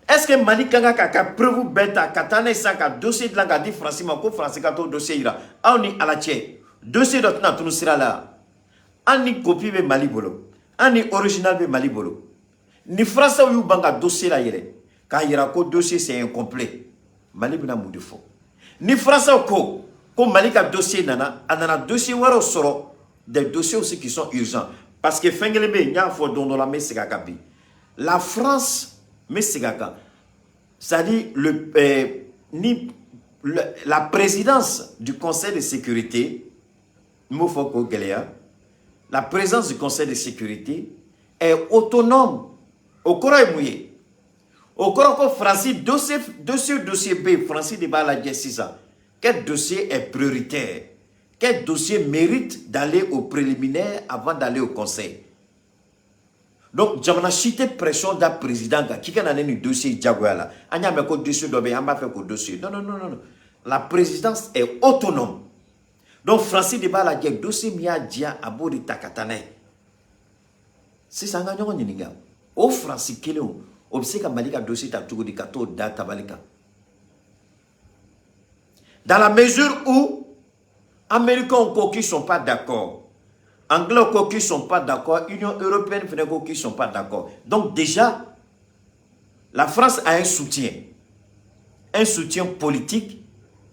Est-ce que Mali kanga ka preuve beta katana saka dossier de la dit Français ma ko Français ka to dossier ira. Aoni ala tché. Dossier d'otna tout sera là. Ani copie be Mali bolo. Ani original be Mali bolo. Ni français ou banga dossier la yere. Ka yira ko dossier c'est incomplet. Mali bina mu defo. Ni français ko Mali ka dossier nana, anana dossier waro soro des dossiers aussi qui sont urgents parce que fengelebe nya fo dondo la mesika kapi. La France mesika c'est-à-dire la présidence du Conseil de sécurité la présence du Conseil de sécurité est autonome. Au Coran mouillé. Au Coran Francis, dossier B, Francis de Bala Jessisa. Quel dossier est prioritaire? Quel dossier mérite d'aller au préliminaire avant d'aller au Conseil? Donc, j'avais cité pression d'un président qui a un dossier Diagoala. On a un dossier d'obé, on a fait un dossier. Non. La présidence est autonome. Donc, Francis de Bala Diak, dossier Mia Dia Abodi Takatane. C'est ça, on a un au Francis Kéléo, obséka Malika dossier Tatogo di Kato Data Balika. Dans la mesure où Américains qui ne sont pas d'accord, Anglais qui ne sont pas d'accord, Union européenne qui ne sont pas d'accord. Donc déjà, la France a un soutien politique,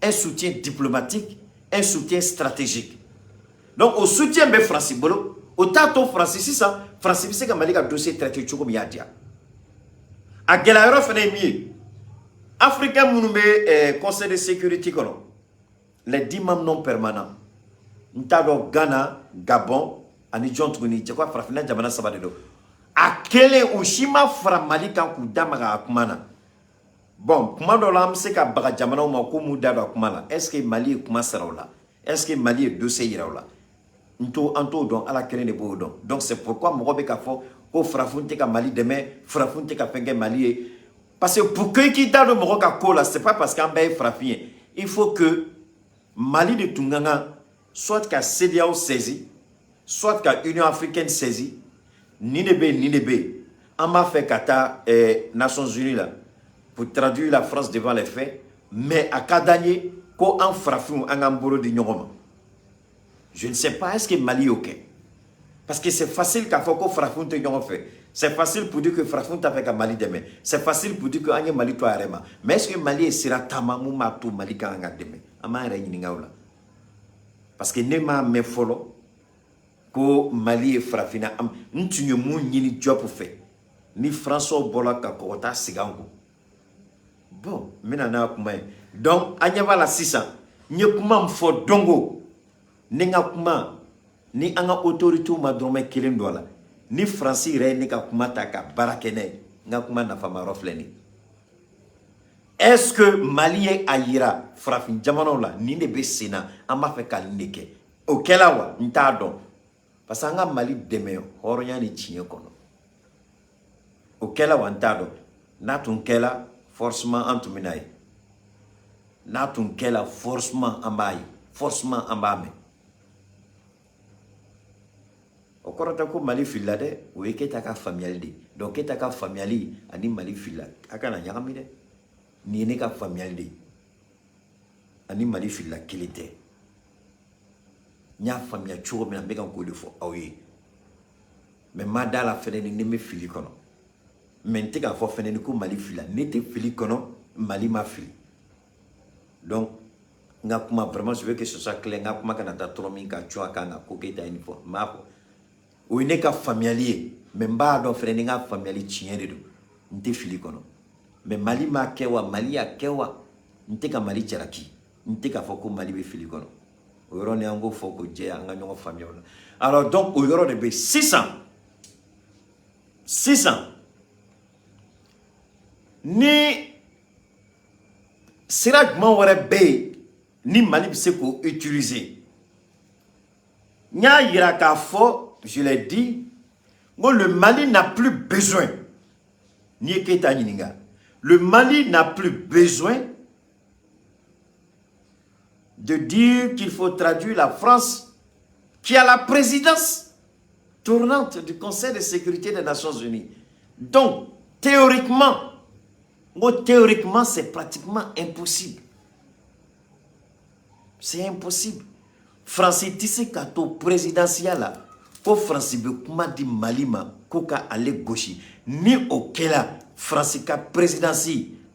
un soutien diplomatique, un soutien stratégique. Donc au soutien de Francis Bolo, au tato Francis, c'est ça, Francis c'est comme un dossier traité comme Yadia. A Gelairo fait mieux. Africain Mounoumbe, Conseil de sécurité, les 10 membres non permanents. Ntado Ghana, Gabon, ani John Touni, je crois Frafina Jamana Sabadedo. A quel Ushima Framali Kankou Damaga Akumana. Bon, comment on sait qu'à Baga Jamana ou Makoumou Dado Akumana? Est-ce que Mali est Kuma Saraola? Est-ce que Mali est dossier Iraola? Nto don ala kene de bodon. Donc c'est pourquoi Mogobe Kafo, ko Frafunte ka Mali demain, Frafunte ka Penge Mali. Parce que pour que qui t'a de Moroka Kola, c'est pas parce qu'en bas est frappien. Il faut que Mali de Tunganga, soit qu'à CEDEAO saisi, soit qu'à Union africaine saisi, ni de B, on m'a fait Qatar Nations Unies là, pour traduire la France devant les faits, mais à Kadanye, qu'on en frappé un ambolo de Nyongoma. Je ne sais pas, est-ce que Mali est OK? Parce que c'est facile qu'à Foko Frafoun te Nyongoma fait. C'est facile pour dire que Frafoun t'a fait qu'à Mali demain. C'est facile pour dire que Agne Mali toi Arema. Mais est-ce que Mali est Siratama Moumatou Mali Kanga demain? Ama Reyningao. Parce que Nema me follow que Mali est Frafina. Nous n'avons ni job pour faire. Ni François Bola Kakota Sigango. Bon, maintenant, donc, Agnava la 600. N'y a pas de dongo. Nenga kuma ni anga autorité ma drome kilim dola ni Francis re ni ka kuma taka barakene nga kuma na fama rofleni. Est-ce que Mali est ayira frafin jamano la ni ne be sena ama fe kal neke o kelawa nta don parce que nga Mali deme horonya ni chinye kono o kelawa nta don na tun kela forcément antuminaye na tun kela forcément ambame. Au corota ko Mali fila de ou eketaka familialde donc etaka familiali ani Mali fila akana nyagami de ni ne ka familialde ani Mali fila kilite nya famia chuo me mbeka ko le fo awi mais madala fene ni me fili kono mente ka fo fene ni ko Mali fila nete fili kono Mali ma fili donc nga kuma vraiment je veux que ce soit clair nga kuma kana ta tromi ka chua kana ko keta une fois mapo ou n'est qu'à familier, mais pas dans frère n'a familier tient de n'te fili kono. Mais Mali ma kewa, Mali a kewa, n'te qu'à Mali tcheraki, n'te qu'à foko Mali be fili kono. Ou y'aura ne ango foko dje anga nyongo famille. Alors donc ou y'aura de be 600, ni séragement wara be ni Mali be se ko utiliser. Nya yira ka fo. Je l'ai dit, le Mali n'a plus besoin, le Mali n'a plus besoin de dire qu'il faut traduire la France qui a la présidence tournante du Conseil de sécurité des Nations Unies. Donc, théoriquement, c'est pratiquement impossible. C'est impossible. Francis Tissé Kato présidentiel là, ko Francis be kuma di Malima ko ka ale gauche ni okela Francis ka présidence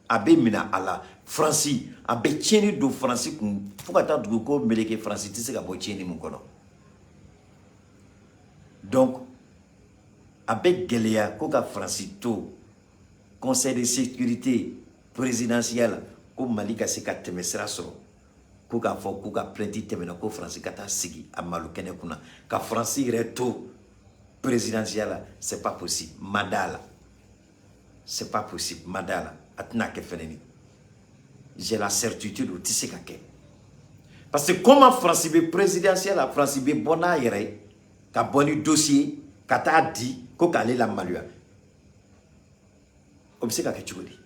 abe mina ala Francis abe tieni do Francis kun fukata dugo ko meleke Francis tise ka bo tieni mun kono donc abe geleya ko ka Francis to conseil de sécurité présidentiel ko Malika se ka temesra so Kuka fo kuka plainte temena ko Francis kata sigi amalu kene kuna ka Francis reto présidentiel c'est pas possible madala c'est pas possible madala atna ke feneni j'ai la certitude ou tisse kake parce que comment Francis be présidentiel Francis be bona yere ka boni dossier kata di ko kale la malua obseka ke chukudi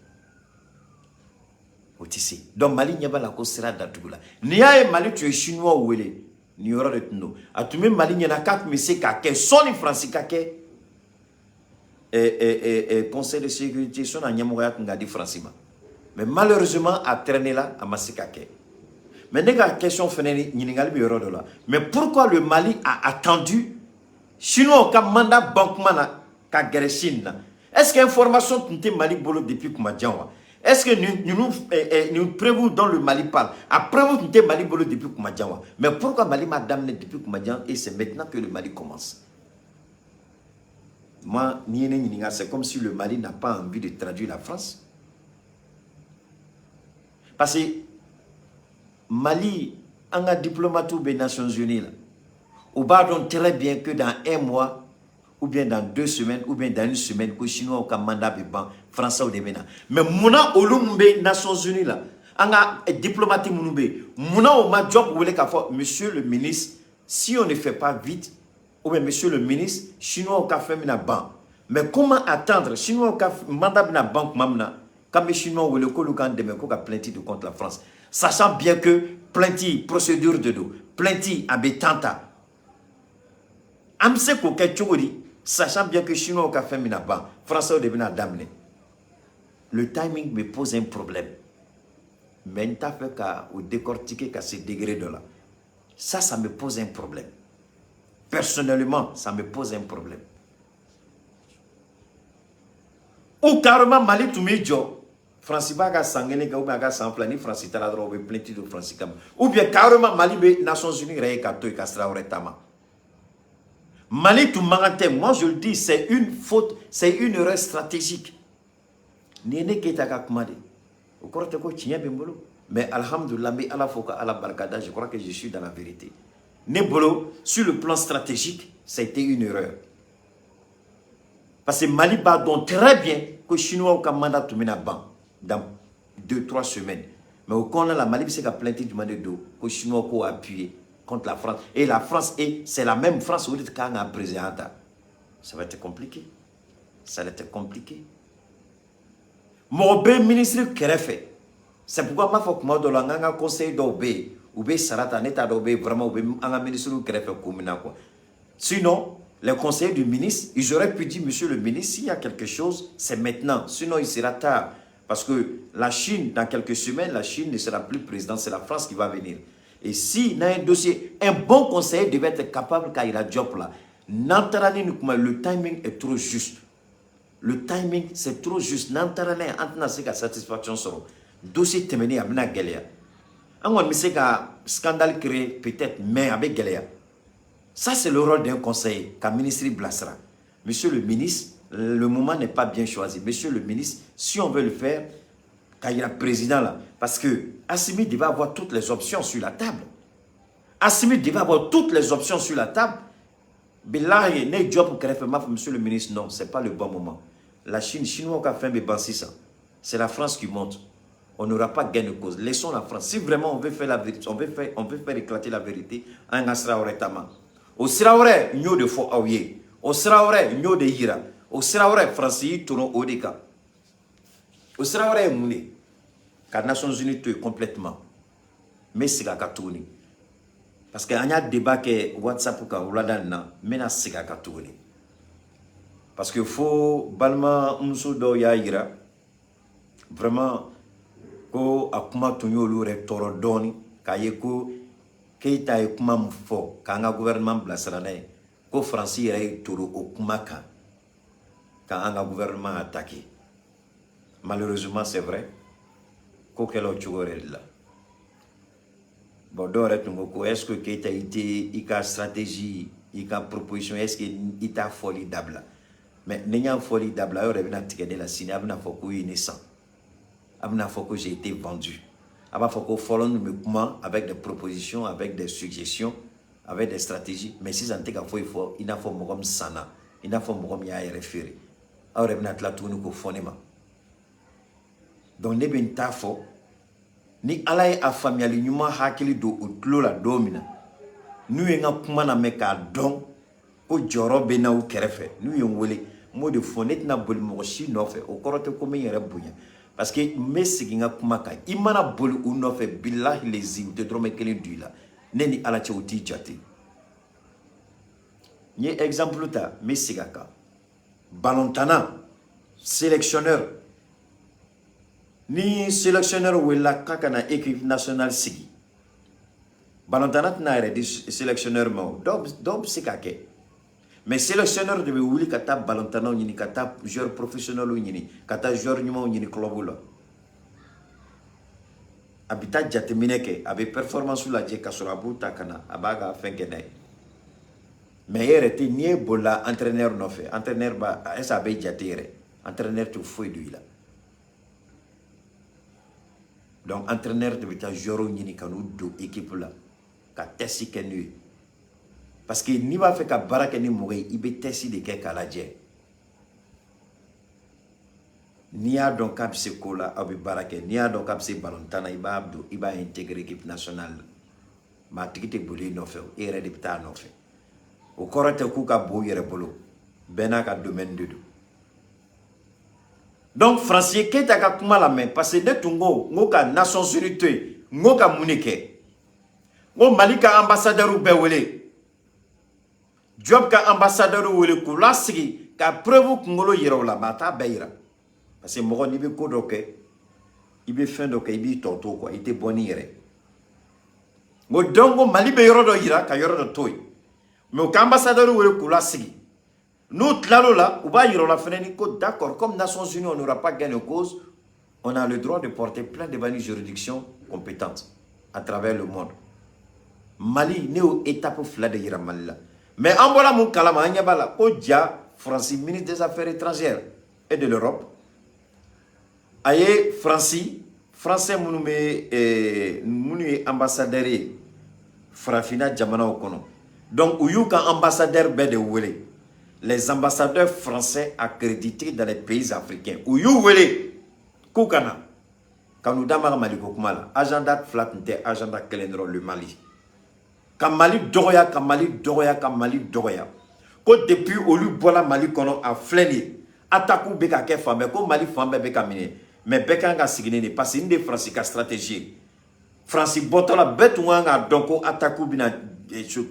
donc Mali n'y a pas la cosera d'Atoula. Ni a Mali tu es chinois ou elle n'y aura de tout. A tout même Mali n'y a quatre mais c'est qu'à son français qu'à conseil de sécurité son a Nyamoya qu'on a dit français. Mais malheureusement a traîné là à Massikake. Mais n'est qu'à question fenêtre n'y a de là. Mais pourquoi le Mali a attendu chinois comme mandat bankmana qu'a guerre Chine? Est-ce qu'information tu Mali bolo depuis Koumadjanwa? Est-ce que nous prévoyons dans le Mali parle? Après vous, nous Mali bolo depuis Koumadjanwa. Mais pourquoi Mali m'a damné depuis Koumadjanwa et c'est maintenant que le Mali commence? Moi, c'est comme si le Mali n'a pas envie de traduire la France. Parce que Mali, on a diplomate des Nations Unies. On va très bien que dans un mois, ou bien dans 2 semaines, ou bien dans 1 semaine, que les Chinois ont un mandat français ou des Bénin. Mais mouna olumbe Nations Unies là, on a diplomate mounumbe, mouna au ma job ou les monsieur le ministre, si on ne fait pas vite, ou bien monsieur le ministre, Chinois ont fait une banque. Mais comment attendre, Chinois ont un mandat de la banque mamna, quand les Chinois ont le colocan de Meko qui a plainti contre la France, sachant bien que plainti, procédure de dos, plainti, abétanta. Amse ko ketchori, sachant bien que Chinois ont fait une banque, Français ont devenu damné. Le timing me pose un problème. Mais il t'a fait qu'à décortiquer qu'à ce degré de là. Ça me pose un problème. Personnellement, ça me pose un problème. Ou carrément Mali Toumédjo, Francis Baga Sangene, Gaubaga Sanflani, Francis Taladro, plein de Francis Kam. Ou bien carrément Mali, Nations Unies, Rayekato et Castra Oretama. Mali Toumangante, moi je le dis, c'est une faute, c'est une erreur stratégique. Nene Ketaka Kumade. Au cours de quoi tu mais alhamdoulilah, mais à la fois à la barkada, je crois que je suis dans la vérité. Nebolo, sur le plan stratégique, ça a été une erreur. Parce que Mali bat donc très bien que les Chinois ont un mandat de ban dans 2-3 semaines. Mais au contraire, la Mali c'est qu'à plainte du mandat d'eau que les Chinois ont appuyé contre la France. Et la France, c'est la même France où il y a un président. Ça va être compliqué. Ça va être compliqué. Mon ministre qui a fait. C'est pourquoi je suis venu dans le conseil d'Obé, ou bien Sarata, n'état d'Obé, vraiment, ou bien un ministre qui a fait comme ça. Sinon, les conseillers du ministre, ils auraient pu dire, monsieur le ministre, s'il y a quelque chose, c'est maintenant. Sinon, il sera tard. Parce que la Chine, dans quelques semaines, la Chine ne sera plus présidente, c'est la France qui va venir. Et s'il y a un dossier, un bon conseiller devait être capable quand il a job là. Le timing est trop juste. Le timing, c'est trop juste. Nantarane, antena c'est la satisfaction sur dossier terminé à Bna Galéa. On me sait qu'un scandale créé peut-être, mais avec Galéa. Ça, c'est le rôle d'un conseiller, qu'un ministre Blassera. Monsieur le ministre, le moment n'est pas bien choisi. Monsieur le ministre, si on veut le faire, quand il y a le président là, parce que Assimi devait avoir toutes les options sur la table. Assimi devait avoir toutes les options sur la table. Mais là, il y a un job pour créer monsieur le ministre. Non, ce n'est pas le bon moment. La Chine, Chinois qui a fait mes bansis, c'est la France qui monte. On n'aura pas gain de cause. Laissons la France. Si vraiment on veut faire la vérité, on veut faire éclater la vérité, on sera au rétama. Au sera au ré, nous de faux aouye. Au sera au ré, nous de hira. Au sera au ré, Francis, tournon au déca. Au sera au ré, moulé. Car Nations Unies tue complètement. Mais c'est la tourner. Parce qu'il y a un débat que WhatsApp ou Ouladana, mais c'est la tourner. Parce qu'il faut, Balma, Moussoudo Yaïra, vraiment, ko akuma tunyolu re toro doni kayeko keita e kuma mfo kanga gouvernement blasrane ko France ire toro okuma kan anga gouvernement attaqué. Malheureusement c'est vrai ko kelo chugore là. Bon dore tungo ko est-ce que keita ite ika stratégie ika proposition est-ce que ita formidable mais n'ayant formidable ayo revena tikede la sine abna foko innocent. Il faut que j'ai été vendu. Il faut que follow nous avec des propositions, avec des suggestions, avec des stratégies. Mais si j'entends qu'il faut, il faut me sana, il faut me référer. Alors il faut que nous nous donc ne bin tafo ni ala a famille nyuma hakili do utlo la domina. Nous yenga kuma na meka don ko joro be na u kerefe. Nous yongole mo de fonet na bol mo shi no fe o korote ko me yere bunya. Parce que Messiginga Kumaka, Imana Bolu Unofe Billahi les îles de Dromekele Dula, Neni Alachouti Jati. Ni exemple ta Messigaka, Balontana, sélectionneur, ni sélectionneur ou la Kakana équipe nationale Sigi. Balontana n'a été sélectionneur, donc c'est kake. Mais sélectionneur de Wuli Kata Balantana ni Kata joueur professionnel ou ni Kata joueur numéro ni club là. Habitat Jatemineke avait performance sur la Djeka sur la Bouta Kana Abaga Fenkene. Mais il était ni bola entraîneur non fait entraîneur ba SAB Jatire entraîneur tout fouille d'huile. Donc entraîneur de beta joro nyini kanu do équipe là ka testi kenu parce que ni va faire ka baraka ni mouré ibe testi de ke kala je ni a donc cap se kola abi baraka ni a donc cap se balontana iba abdo iba intégrer équipe nationale ma tigite boli no fe ere de beta no fe o korote ku ka bo yere bolo bena ka domaine de do. Donc français qui ta ka kuma la main parce que de tungo ngoka Nations Unies ngoka munike ngo malika ambassadeur be wele job ka ambassadeur wele ko lasigi ka preuve ngolo yero la mata beira parce que mo ni be ko doke ibe fin doke ibi tonto quoi ite boni yere ngo dongo mali be yoro do yira ka yoro do toy mais ka ambassadeur wele ko lasigi nous, là, d'accord, comme Nations Unies, on n'aura pas gagné cause, on a le droit de porter plainte devant une juridiction compétente à travers le monde. Mali, néo étape fla de Yira Mali. Mais en voilà mon kalama, Agnabala, Odia, Francis, ministre des Affaires étrangères et de l'Europe. Aye, Francis, Français, mounoué ambassadeur, Frafina Djamana Okono. Donc, Ouyouka ambassadeur Bede Ouele. Les ambassadeurs français accrédités dans les pays africains. Où you voulez, Koukana, quand nous damara Mali Kokumala, agenda flat n'était agenda Kelendro le Mali. Quand Mali Doroya, quand Mali Doroya, quand Mali Doroya. Quand depuis au lieu bola Mali kono a fléni, attaquou beka ke femme, quand Mali femme beka mine, mais beka nga signé parce une des Français ka stratégie. Français botola betouanga donc attaquou bina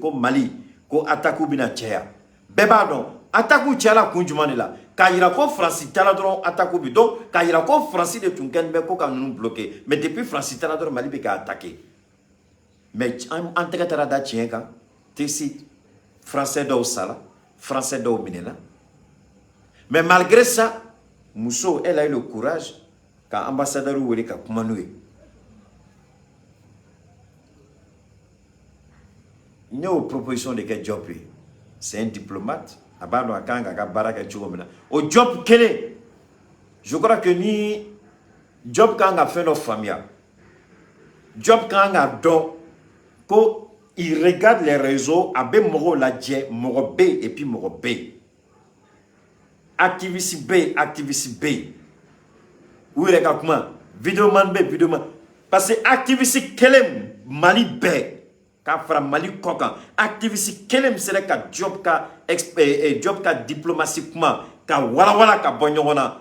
ko Mali, ko attaquou bina tchea. Beba non. Attaquou tchala kunjumani la. Kaira ko Francis taladron attaquou bi. Donc, kaira ko Francis de Tunken be ko ka nous bloquer. Mais depuis Francis taladron Mali be ka attaquer. Mais en tekatara da tchenka, tesi français do sala, français do minena. Mais malgré ça, Mousso, elle a eu le courage quand ambassadeur ou ka kumanoué. Il y a une proposition de quel job. C'est un diplomate. Au job quel je crois que ni job quand on a fait nos familles. Job quand on a don, quand il regarde les réseaux, abe moro la dje, moro B et puis moro B. Activiste B, activiste B. Oui, regarde comment. Vidéoman B, vidéoman. Parce que activiste quel Mali B. Ka fra Mali kokan activiste kelem sele ka job ka job ka diplomatiquement ka wala ka bonyona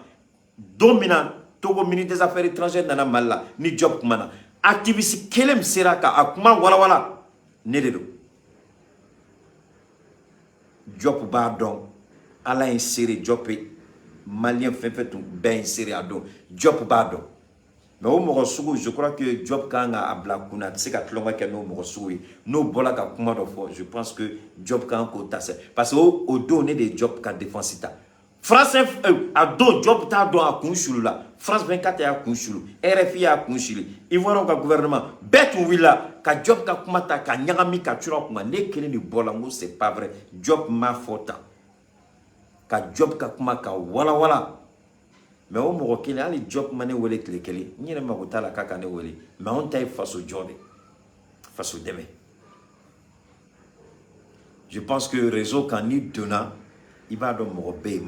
domina Togo ministre des Affaires étrangères nana malla ni job mana activiste kelem sera ka akuma wala ne de do job ba don ala inséré job malien fait tout ben inséré à don job ba don. Mais au Morosougou, je crois que Job Kanga a blakuna, c'est qu'à Tlonga qui a nos Morosougou, nos bolaka kuma de fois, je pense que Job Kanga kota parce que au donné des Job Kanga défensita. France a don Job ta don a kunchulu là, France 24 a kunchulu, RFI a kunchulu, Ivoire ka gouvernement, bet ou willa, ka Job ka kuma ta ka nyagami ka tura kuma, ne kele ni bolango, c'est pas vrai, Job ma fota. Ka Job ka kuma ka wala. Mais au Marocain, les jobs mané ou les clés, ni le Marota la caca ne wele, mais on taille face au journée, face au demain. Je pense que le réseau quand il donne, il va dans Morobé.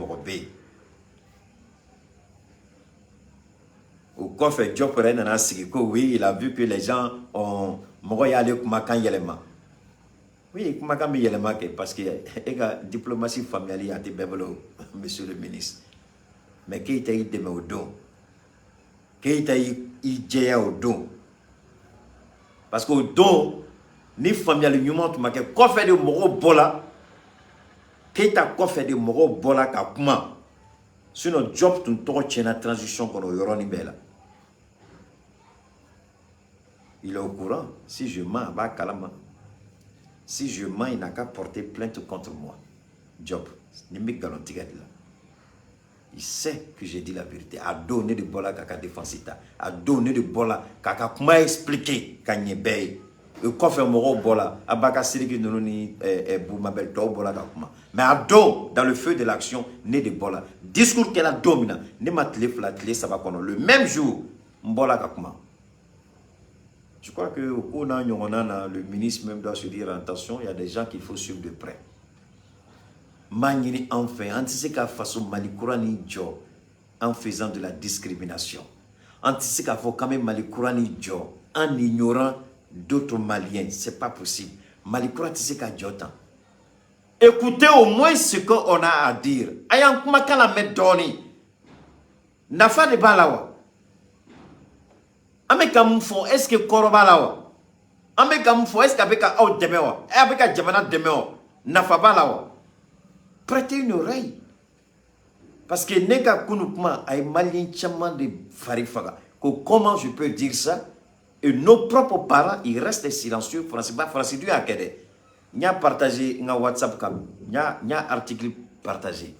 Au coffre, job pour un oui, il a vu que les gens ont Moroyalé Kumakan Yelema. Oui, Kumakan Yelema, parce que la diplomatie familiale a été bébelo, monsieur le ministre. Mais qui t'a dit au don? Qui t'a dit au don? Parce qu'au don, ni famille ni monte ma que coffre de moro bola, qui t'a coffre de moro bola kapuma. Sur notre job, tu t'en la transition qu'on a eu bella. Il est au courant. Si je mens, bah calama. Si je mens, il n'a qu'à porter plainte contre moi. Job, ni me garantit là. Il sait que j'ai dit la vérité. A donné de bola kaka défensita. A donné de bola kaka kuma expliqué kanye bay. Le coffre moro bola. Abaka siriki noni boumabel to bola kakuma. Mais a do dans le feu de l'action né de bola. Discours qu'elle a dominé. Ne m'a télé flatlé ça va kono. Le même jour mbola kakuma. Je crois que le ministre même doit se dire attention, il y a des gens qu'il faut suivre de près. Magnini enfin, antiseka façon malikourani jo en faisant de la discrimination. Antiseka faut quand même malikourani jo en ignorant d'autres Maliens. C'est pas possible. Malikoura antiseka jotan. Écoutez au moins ce qu'on a à dire. Ayant kumaka la mettre doni. Nafa de balawa. Ame kamufo est-ce que korobalawa? Ame kamufo est-ce qu'avec un demewa? Et avec un jamana demewa. Nafa balawa. Prêtez une oreille. Parce que nega kunukma ay malien chaman de farifaga. Comment je peux dire ça? Et nos propres parents, ils restent silencieux. Français du akede. Nya partagé nga WhatsApp kam. Nya article partagé.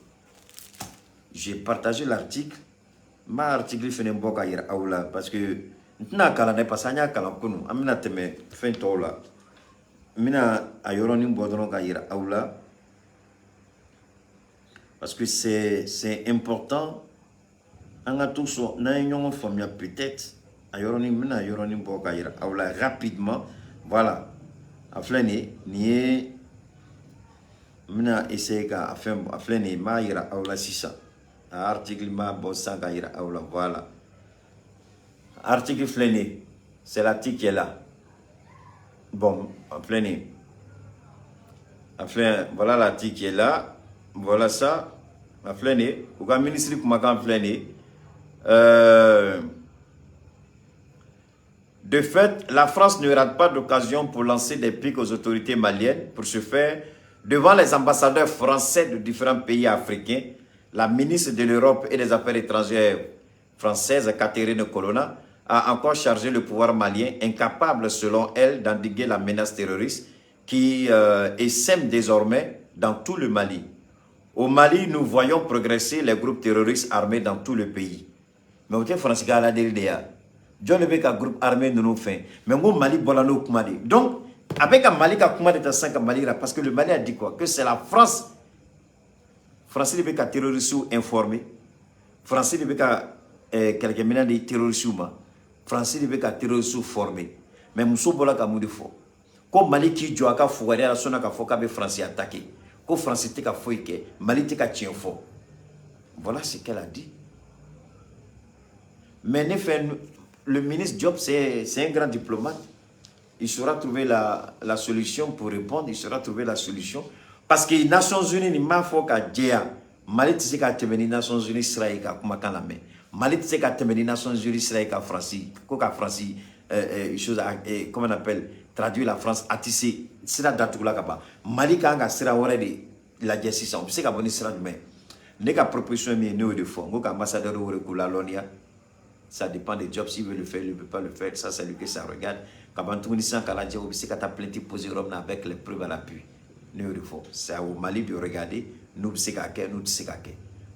J'ai partagé l'article. Ma article fait un boka ira aula parce que n'na kala ne pasanya kala kunu. Amina teme fin tola. Mina ayoroni bodron ka ira aula. Parce que c'est important. On a tous une famille peut-être. Rapidement. Voilà. Aflani, ni mina essayer ka aflani ma ira aula 600. Article ma bossanga ira aula voilà. Article flani, c'est l'article qui est là. Bon, flani. Voilà l'article qui est là. Voilà ça. Ma flâner. Ou quand ministre Koumakan flâner. De fait, la France ne rate pas d'occasion pour lancer des pics aux autorités maliennes. Pour ce faire, devant les ambassadeurs français de différents pays africains, la ministre de l'Europe et des Affaires étrangères française, Catherine Colonna, a encore chargé le pouvoir malien, incapable selon elle d'endiguer la menace terroriste qui essaime désormais dans tout le Mali. Au Mali, nous voyons progresser les groupes terroristes armés dans tout le pays. Mais au France, il y a la DLDA. John avec un groupe armé de nos fins. Mais au Mali, Bolano Koumadi. Donc, avec un Mali, parce que le Mali a dit quoi? Que c'est la France. France, il y a terroristes informés. France, il y a quelques milliers de terroristes. France, il y a terroristes formés. Mais Moussou Bola Kamoudi fo. Comme Mali qui joue à Fouadé, à son affaire, France est attaqué. Ko France te ka foike, Mali te ka tien fo. Voilà ce qu'elle a dit. Mais le ministre Diop, c'est un grand diplomate. Il saura trouver la solution pour répondre. Il saura trouver la solution. Parce que les Nations Unies, il m'a fait que Mali te ka temeni les Nations Unies Israël ka kuma kaname. Mali te ka temeni les Nations Unies Israël ka France. Ka France comment on appelle, traduire la France à tisser. C'est la date là-bas. Mali kanga sera ore de la justice. On sait qu'à sera demain. Les propositions mais nous de fond. Nous ambassadeur ou la Lonia. Ça dépend des jobs. S'il veut le faire, il ne peut pas le faire. Ça, c'est lui que ça regarde. Quand on tourne ici en Canada, on sait qu'à plainte posé avec les preuves à l'appui. Nous de fond. C'est au Mali de regarder. Nous c'est qu'à nous c'est qu'à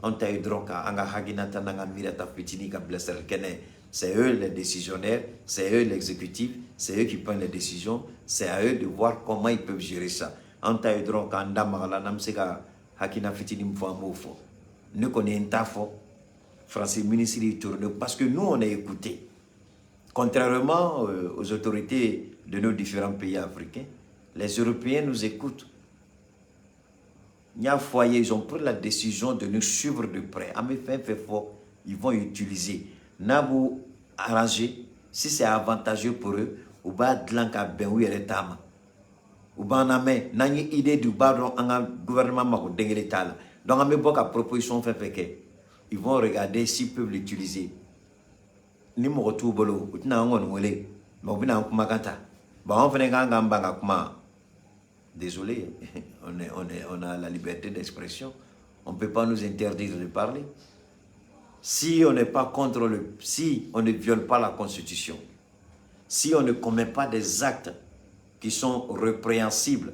on t'a eu droit à anga haginata nanga mirata fitini ka blesser kene. C'est eux les décisionnaires, c'est eux l'exécutif, c'est eux qui prennent les décisions, c'est à eux de voir comment ils peuvent gérer ça. En ta hydron, quand Ndamala Namseka Hakina Fitini Mfamofo, nous connaissons Tafo, Français ministre tourne parce que nous on est écoutés. Contrairement aux autorités de nos différents pays africains, les Européens nous écoutent. Foyer, ils ont pris la décision de nous suivre de près. À mes fins fait fort, ils vont utiliser. N'abou arranger, si c'est avantageux pour eux, ou bas de l'anka ben oui et tama. Ou bas n'amé, n'ani idée du bas en gouvernement mako dengele tala. Donc à mes boka proposition fait ils vont regarder s'ils peuvent l'utiliser. Ni mo retour bolo, ou tina ngon wele, mais ou bina kuma kanta. Bah on fait un gamba kuma. Désolé, on a la liberté d'expression. On ne peut pas nous interdire de parler. Si on n'est pas contre si on ne viole pas la Constitution, si on ne commet pas des actes qui sont répréhensibles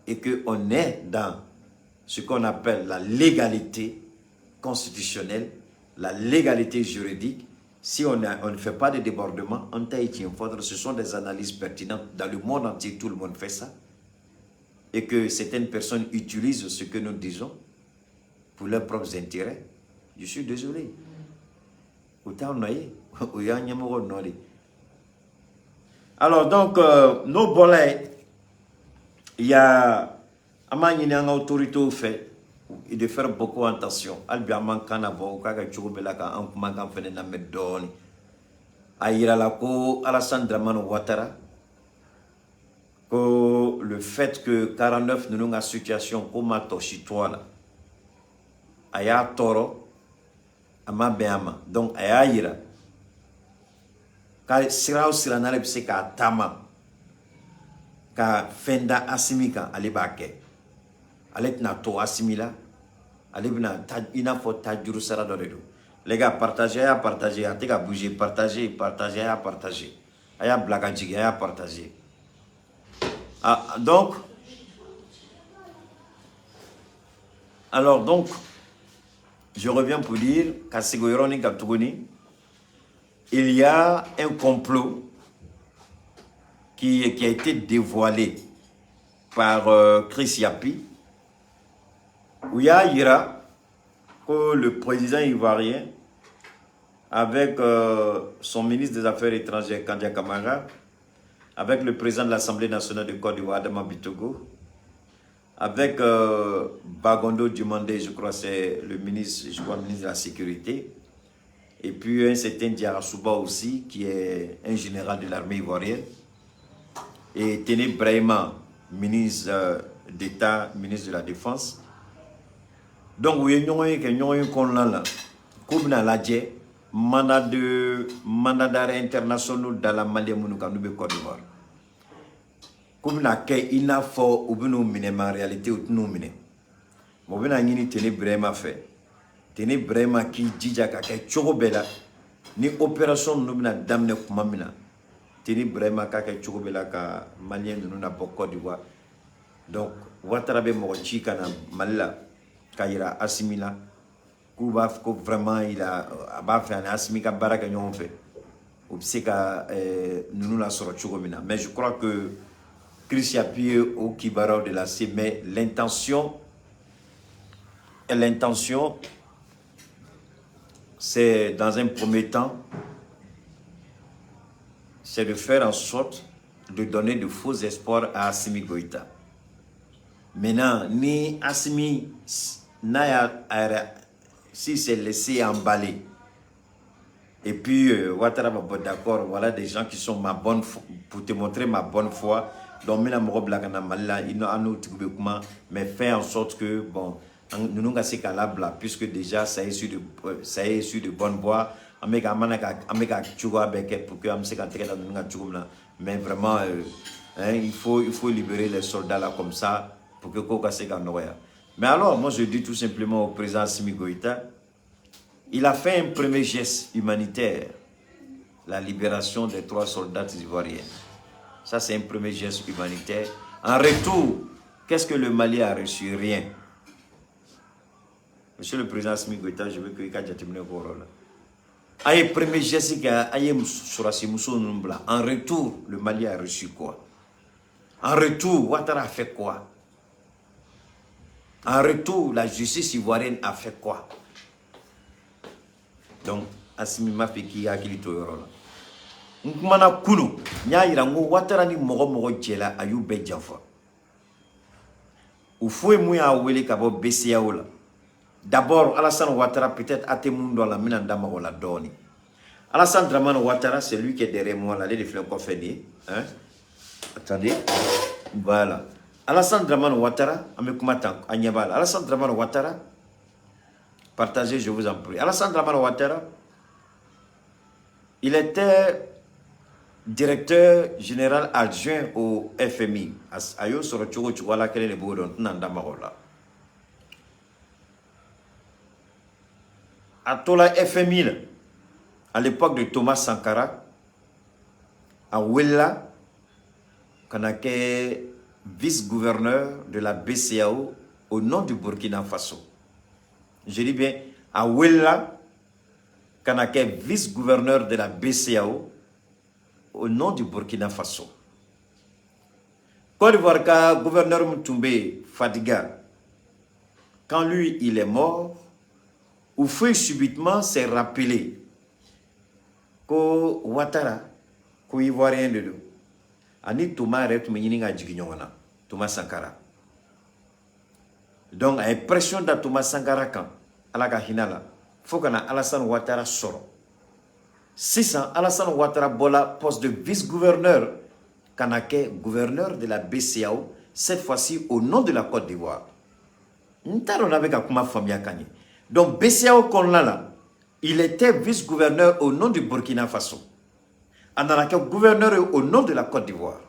et qu'on est dans ce qu'on appelle la légalité constitutionnelle, la légalité juridique, si on ne fait pas de débordement, en Tahiti, ce sont des analyses pertinentes. Dans le monde entier, tout le monde fait ça. Et que certaines personnes utilisent ce que nous disons pour leurs propres intérêts, je suis désolé. Alors, donc, nos bolets, il y a une autorité au fait et de faire beaucoup attention. Albiaman Kanabo, Kaka Churubelaka, Ankumakan Fenena Medoni, Aïra Lako, Alassane Dramano Ouattara, que le fait que 49 nous avons une situation comme Toshitoa, Aya Toro, Ama Beama, donc Aïra. Ka sira o sira n'ale bɛ se k'a taama ka fɛn da Asimi kan ale b'a kɛ ale tɛna to Asimi la ale bɛna ta i n'a fɔ tajuru sara dɔ de don les gars partagez a y'a partagé a tɛ ka bouger partagez partagez a y'a partagé a y'a bila ka jigin a y'a partagé donc alors donc je reviens pour dire ka sigi o yɔrɔnin kan tuguni. Il y a un complot qui a été dévoilé par Chris Yapi, où il y a Ira, que le président ivoirien, avec son ministre des Affaires étrangères, Kandia Kamara, avec le président de l'Assemblée nationale de Côte d'Ivoire, Adama Bitogo, avec Bagondo Dumandé, je crois c'est le ministre, ministre de la Sécurité, et puis un certain Diarasouba aussi, qui est un général de l'armée ivoirienne. Et Téné Brahima, ministre d'État, ministre de la Défense. Donc, oui, nous avons mandat d'arrêt international dans la Mali de Côte d'Ivoire. Comme il n'a pas en réalité, nous avons Téné Brahima fait. Téné Brahima qui dit que Tchorobela, ni opération nous n'a damné kumamina. Téné Brahima qui Tchorobela ka malien nous n'a pas Côte d'Ivoire. Donc, Ouattara Morochi kana Malila, Kaira Assimila, Kouba vraiment il a fait un Assimika Baraka Nyon fait. Ou c'est que nous la sur Tchoromina. Mais je crois que Chris Yapi au Kibara de la C, mais l'intention, c'est dans un premier temps, c'est de faire en sorte de donner de faux espoirs à Assimi Goïta. Maintenant, ni Assimi si c'est laissé emballer, et puis Ouattara va d'accord, voilà des gens qui sont pour te montrer ma bonne foi, donc mais faire en sorte que, bon, nous n'avons qu'à la blague, puisque déjà ça est issu de bonne voie. Mais vraiment, il faut libérer les soldats là comme ça pour que Koka se gagne. Mais alors, moi je dis tout simplement au président Assimi Goïta, il a fait un premier geste humanitaire, la libération des 3 soldats ivoiriens. Ça, c'est un premier geste humanitaire. En retour, qu'est-ce que le Mali a reçu? Rien. Monsieur le président Assimi Goïta, je veux que vous ayez terminé le rôle. Aïe, premier geste qui a en retour, le Mali a reçu quoi? En retour, Ouattara a fait quoi? En retour, la justice ivoirienne a fait quoi? Donc, Assimi m'a fait qui a quitté le rôle. Nkumana kunu, nya irango Ouattara ni mogo djela ayu be jafa. Ou foué mouya wele kabo BCAO la. D'abord, Alassane Ouattara peut-être a témoin dans la minanda marola doni. Alassane Dramano Ouattara, c'est lui qui est derrière moi là, les fleurs qu'on fait. Hein? Attendez. Voilà. Alassane Dramano Ouattara, Alassane Dramano Ouattara, partagez, je vous en prie. Alassane Dramano Ouattara, il était directeur général adjoint au FMI. Ayo sur le Tchougo Tchouala, quel est le boudon, Nanda Marola. À Tola FMI, à l'époque de Thomas Sankara, à Ouella, qu'on a été vice-gouverneur de la BCAO au nom du Burkina Faso. Je dis bien, à Ouella, qu'on a été vice-gouverneur de la BCAO au nom du Burkina Faso. Côte d'Ivoire, gouverneur Moutoumbe Fadiga, quand lui, il est mort, ou feuille subitement s'est rappelé que Ouattara, qu'au Ivoirien de nous, ani Thomas yɛrɛ tun bɛ ɲini ka jigin ɲɔgɔn na Thomas Sankara donc a ye pression da Thomas Sankara kan ala ka hinɛ la fo ka na Alassane Ouattara sɔrɔ sisan Alassane Ouattara bɔra poste de vice-gouverneur ka na kɛ gouverneur de la BCEAO cette fois-ci au nom de la Côte d'Ivoire n t'a dɔn n'a bɛ ka kuma faamuya ka ɲɛ donc BCEAO kɔnɔna la il était vice-gouverneur au nom du Burkina Faso a nana kɛ gouverneur au nom de la Côte d'Ivoire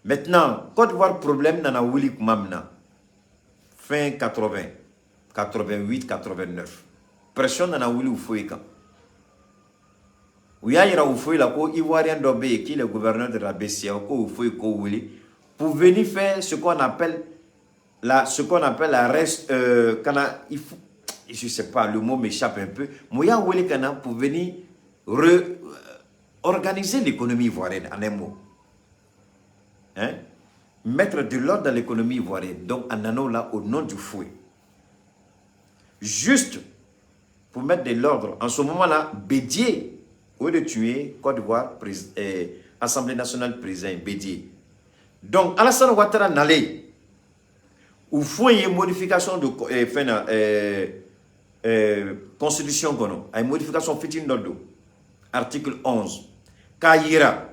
maintenant Côte d'Ivoire problème nana wuli kuma min na fin 80 88 89 pression nana wuli u foyi kan u y'a yira u foyi la ko ivoirien dɔ bɛ yen qui est le gouverneur de la BCEAO ko u foyi ko wuli pour venir faire ce qu'on appelle la reste il faut, je sais pas, le mot m'échappe un peu, mais il y a wuli kana pour venir organiser l'économie ivoirienne en un mot. Hein? Mettre de l'ordre dans l'économie ivoirienne. Donc, en anneau là, au nom du fouet. Juste pour mettre de l'ordre. En ce moment-là, Bédié, au lieu de tuer Côte d'Ivoire, Assemblée nationale président, Bédié. Donc, Alassane Ouattara n'allait. Ou faut une modification de constitution, une modification fitine d'ordre. Article 11. Kaira.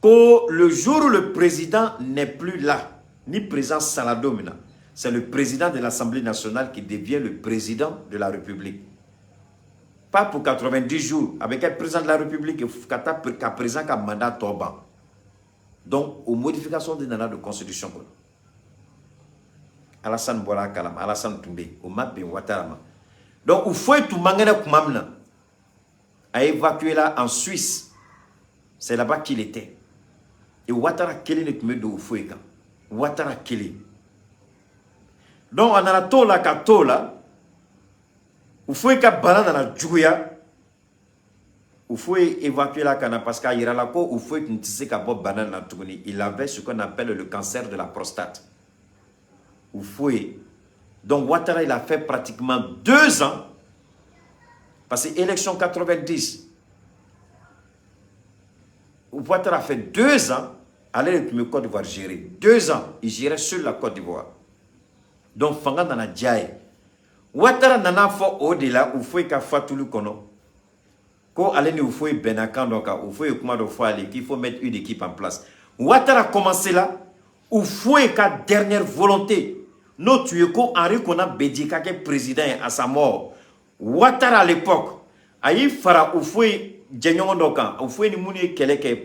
Que le jour où le président n'est plus là, ni président Salado maintenant, c'est le président de l'Assemblée nationale qui devient le président de la République. Pas pour 90 jours, avec un président de la République qui a président un mandat Toban. Donc, aux modifications de la constitution. Alassane Bola Kalam, Alassane Toumbe, au Mabin Ouattarama. Donc, il faut tout mangana kumamna a évacué là en Suisse. C'est là-bas qu'il était. Et Ouattara Kele ne tume de Oufoueka. Ouattara Kele. Donc, on a la tola katola. Oufoueka bana dans la djouya. Oufoué évacué la cana parce qu'il y a la co, Oufoué qui ne sait qu'à Bob Banane dans Tougni. Il avait ce qu'on appelle le cancer de la prostate. Oufoué. Donc, Ouattara, il a fait pratiquement 2 ans. Parce que élection 90. Ouattara a fait 2 ans, allait le Côte d'Ivoire gérer. 2 ans, il gérait sur la Côte d'Ivoire. Donc, Fanga nana djaye. Ouattara nana fo au-delà, ou faut ka fatulu kono. Ko allait ou faut benakan donc ou faut comment de fois aller qu'il faut mettre une équipe en place. Ouattara a commencé là, ou faut ka dernière volonté. Non, tu es ko Henri Kona Bédika qui est président à sa mort. Ouattara à l'époque, aïe fara ou faut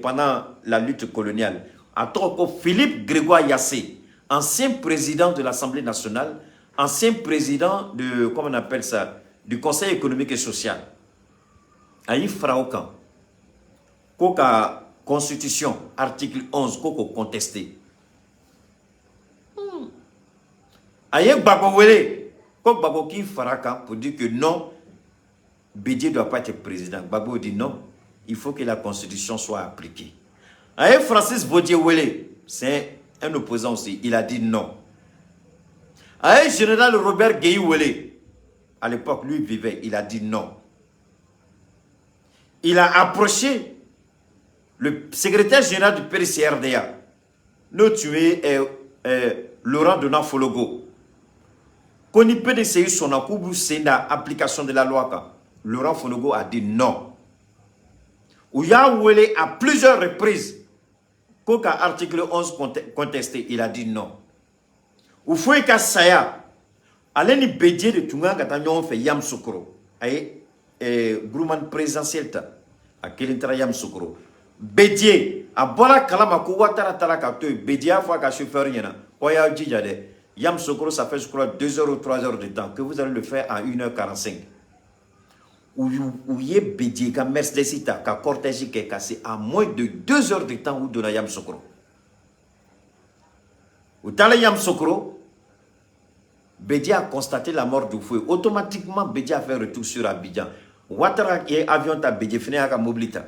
pendant la lutte coloniale. Philippe Grégoire Yassé, ancien président de l'Assemblée nationale, ancien président de, comment on appelle ça, du Conseil économique et social. Aïe Fraoukan, Koka Constitution, article 11, Koko contesté. Aïe Babouwele, Kok Baboki Faraka pour dire que non, Bédié ne doit pas être président. Gbagbo dit non, il faut que la constitution soit appliquée. Et Francis Bodié-Wele, c'est un opposant aussi, il a dit non. Et général Robert Gueye-Wele, à l'époque, lui vivait, il a dit non. Il a approché le secrétaire général du PDCRDA, nous tuer Laurent Donald Fologo. Qu'on y peut essayer son accoubu, c'est l'application de la loi. Laurent Fonogo a dit non. Ouya Wele à plusieurs reprises, qu'aucun article 11 contesté, il a dit non. Ou faut que Saya, allez ni bédier de Tunga Gatanyon fait Yam Sokoro, aïe, Grouman présidentiel, à Kelintra Yam Sokoro. Bédier, à Bola Kalamako, Ouattara Tarakato, Bédier à fois qu'à chauffeur y'en a, Oya Djidjade, Yam Sokoro, ça fait, je crois, 2 heures ou 3 heures de temps, que vous allez le faire à 1h45. Où y est Bédié, quand Mercedes, quand cortège qui est cassé, à moins de 2 heures de temps, où donne Yam Sokoro. Où dans Yam Sokoro, Bédié a constaté la mort du feu. Automatiquement, Bédié a fait retour sur Abidjan. Ouattara et avion ta Bédié fini à Mobilita.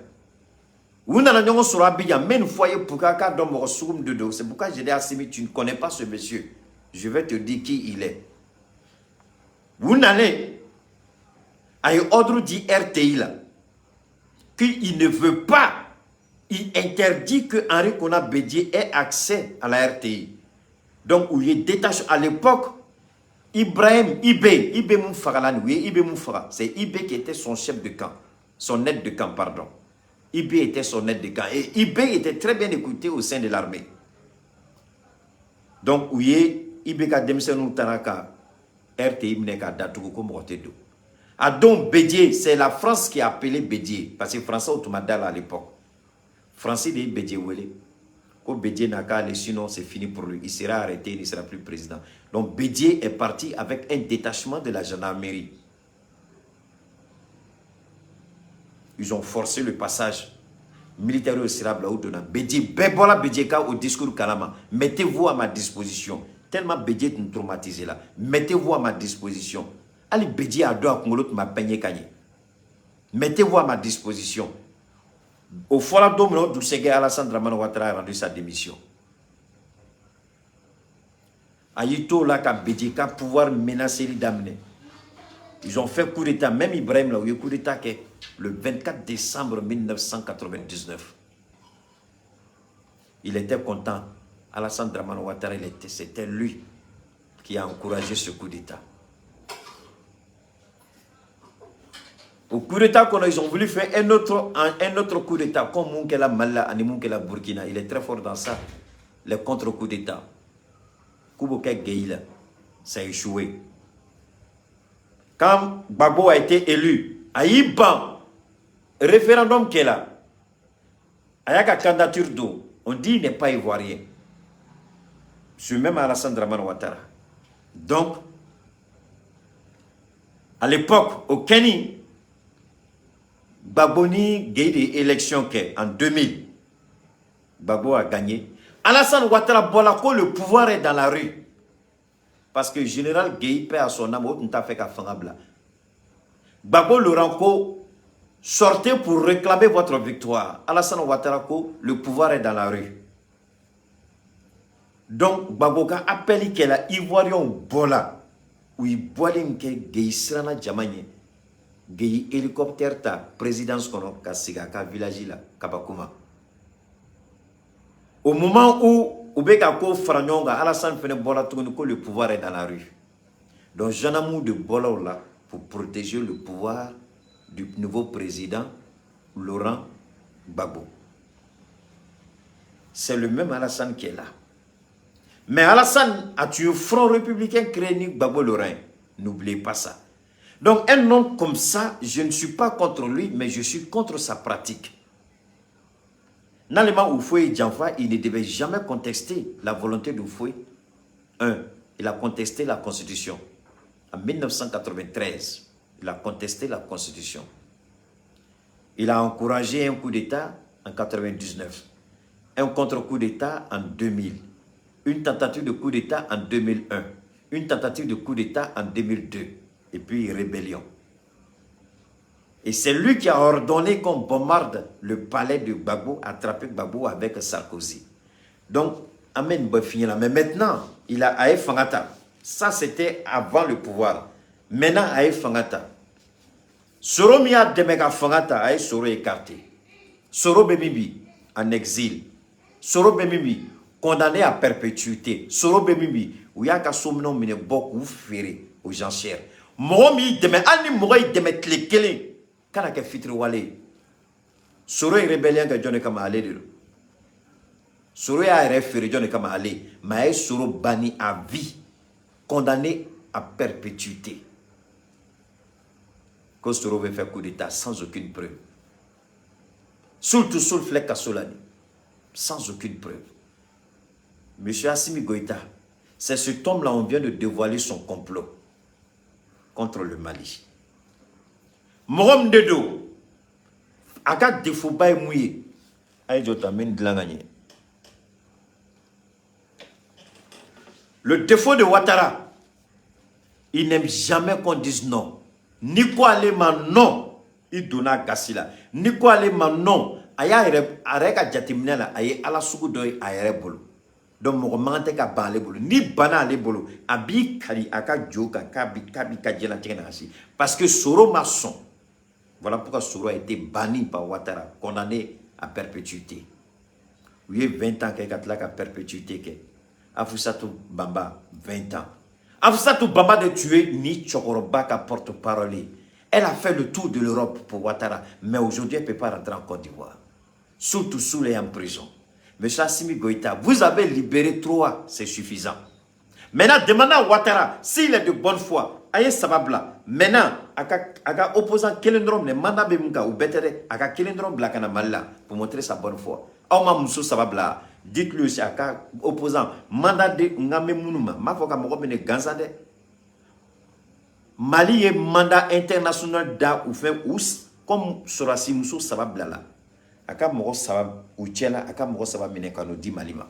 Où n'a pas sur Abidjan, mais une fois, pour qu'un d'homme ressourme de dos. C'est pourquoi j'ai dit à Simi, tu ne connais pas ce monsieur. Je vais te dire qui il est. Vous n'allez. A eu ordre dit RTI là. qu'il ne veut pas, il interdit que Henri Konan Bédié ait accès à la RTI. Donc, où il détache à l'époque, Ibrahim Ibé Moufara, c'est Ibé qui était son chef de camp, son aide de camp, pardon. Ibé était son aide de camp. Et Ibé était très bien écouté au sein de l'armée. Donc, où Ibé ka demsenou taraka, RTI mneka datugo comme rotedo. Ah donc Bédié, c'est la France qui a appelé Bédié, parce que Français automadal à l'époque. Français dit Bédié Wele. Quand Bédié n'a qu'à aller, sinon c'est fini pour lui. Il sera arrêté, il ne sera plus président. Donc Bédié est parti avec un détachement de la gendarmerie. Ils ont forcé le passage militaire au Sirab là où donna. Bédié, Bébola Bédiéka au discours Kalama. Mettez-vous à ma disposition. Tellement Bédié est traumatisé là. Mettez-vous à ma disposition. Ali Bédié a doit Congolot m'a peigné Kanye. Mettez-vous à ma disposition. Au Forum Domino, Doucégué Alassane Dramane Ouattara a rendu sa démission. Aïto là, qu'a Bédié, qu'a pouvoir menacer les d'amener. Ils ont fait coup d'état, même Ibrahim là, où il y a coup d'état le 24 décembre 1999. Il était content. Alassane Dramane Ouattara, c'était lui qui a encouragé ce coup d'état. Au coup d'état, ils ont voulu faire un autre coup d'état, comme Moukela Mala, Moukela Burkina. Il est très fort dans ça, les contre-coups d'état. Kouboké Geïla, ça a échoué. Quand Gbagbo a été élu, à Iban, référendum qu'elle a, avec la candidature d'eau, on dit qu'il n'est pas ivoirien. C'est même Alassane Dramane Ouattara. Donc, à l'époque, au Kenya, Gbagbo ni gagné des élections en 2000. Gbagbo a gagné. Alassane Ouattara Bolako, le pouvoir est dans la rue. Parce que le général Gueye paie à son âme, on t'a fait qu'à Fangabla. Gbagbo Loranko, sortez pour réclamer votre victoire. Alassane Ouattara, le pouvoir est dans la rue. Donc, Gbagbo a appelé qu'elle a Ivoirion Bola, où il boit l'inke Gueye Srana Djamanye. Gueye hélicoptère ta présidence kono kasiga ka village la Kabakuma. Au moment où Oubeka ko Franyonga, Alassane Fene Bola Touniko, le pouvoir est dans la rue. Donc Janamou de Bola là pour protéger le pouvoir du nouveau président Laurent Gbagbo. C'est le même Alassane qui est là. Mais Alassane a tué un front républicain créé Gbagbo Laurent. N'oubliez pas ça. Donc un homme comme ça, je ne suis pas contre lui, mais je suis contre sa pratique. Nalema Oufoué Djanfa, il ne devait jamais contester la volonté d'Oufoué. Il a contesté la Constitution. En 1993, il a contesté la Constitution. Il a encouragé un coup d'État en 1999, un contre-coup d'État en 2000, une tentative de coup d'État en 2001, une tentative de coup d'État en 2002. Et puis rébellion. Et c'est lui qui a ordonné qu'on bombarde le palais de Gbagbo, attraper Gbagbo avec Sarkozy. Donc, Amen finit là. Mais maintenant, il a Aïe Fangata. Ça, c'était avant le pouvoir. Maintenant, Aïe Fangata. Soro Mia Demega Fangata, Aïe Soro écarté. Soro Bemimbi, en exil. Soro Bemimbi, condamné à perpétuité. Soro Bemimbi, où il y a qu'à somnon mine beaucoup ferré aux enchères. Momi deme ani moy deme tlekele kana ke fitri wale soro rebellion ga jone kama ale de soro ya référé jone kama ale mais soro bani à vie condamné à perpétuité que soro veut faire coup d'état sans aucune preuve surtout sur le flec à Solani sans aucune preuve. Monsieur Assimi Goïta, c'est cet homme là on vient de dévoiler son complot contre le Mali. Morom Dedo, Agat de Foubaï Mouye, Aïdjotamen de l'Anganye. Le défaut de Ouattara, il n'aime jamais qu'on dise non. Ni quoi aller non, il donna Gassila. Ni quoi aller non, Aya Areka Jatimnela, Aye Alasukudoy, Ayerebolo. Donc, mon romantique a balé bolo, ni bana le bolo, abi kali aka joka kabi kadjela tienasi. Parce que Soro maçon, Voilà pourquoi Soro a été banni par Ouattara, condamné à perpétuité. Oui, 20 ans qu'il a à perpétuité. Afousatou Bamba, 20 ans. Afousatou Bamba de tuer ni Chokoroba qui porte-parole. Elle a fait le tour de l'Europe pour Ouattara, mais aujourd'hui elle ne peut pas rentrer en Côte d'Ivoire. Surtout sous les en prison. Monsieur Assimi Goïta, vous avez libéré 3, c'est suffisant. Maintenant, demandez à Ouattara, s'il est de bonne foi, aïe sababla. Maintenant, aka opposant Kelendrom, le mandat Bemuka ou Betere, aka Kelendrom Blakana Malla, pour montrer sa bonne foi. Auma Moussou sababla, dites-lui aussi, aka opposant, mandat de Ngame Mounouma, ma foka Mokobene Ganzade. Mali est mandat international da ou fait ous, comme Sorasi Moussou sababla là. Aka Moko sabab ou Tchela, aka Moko sabab Menekano di Malima.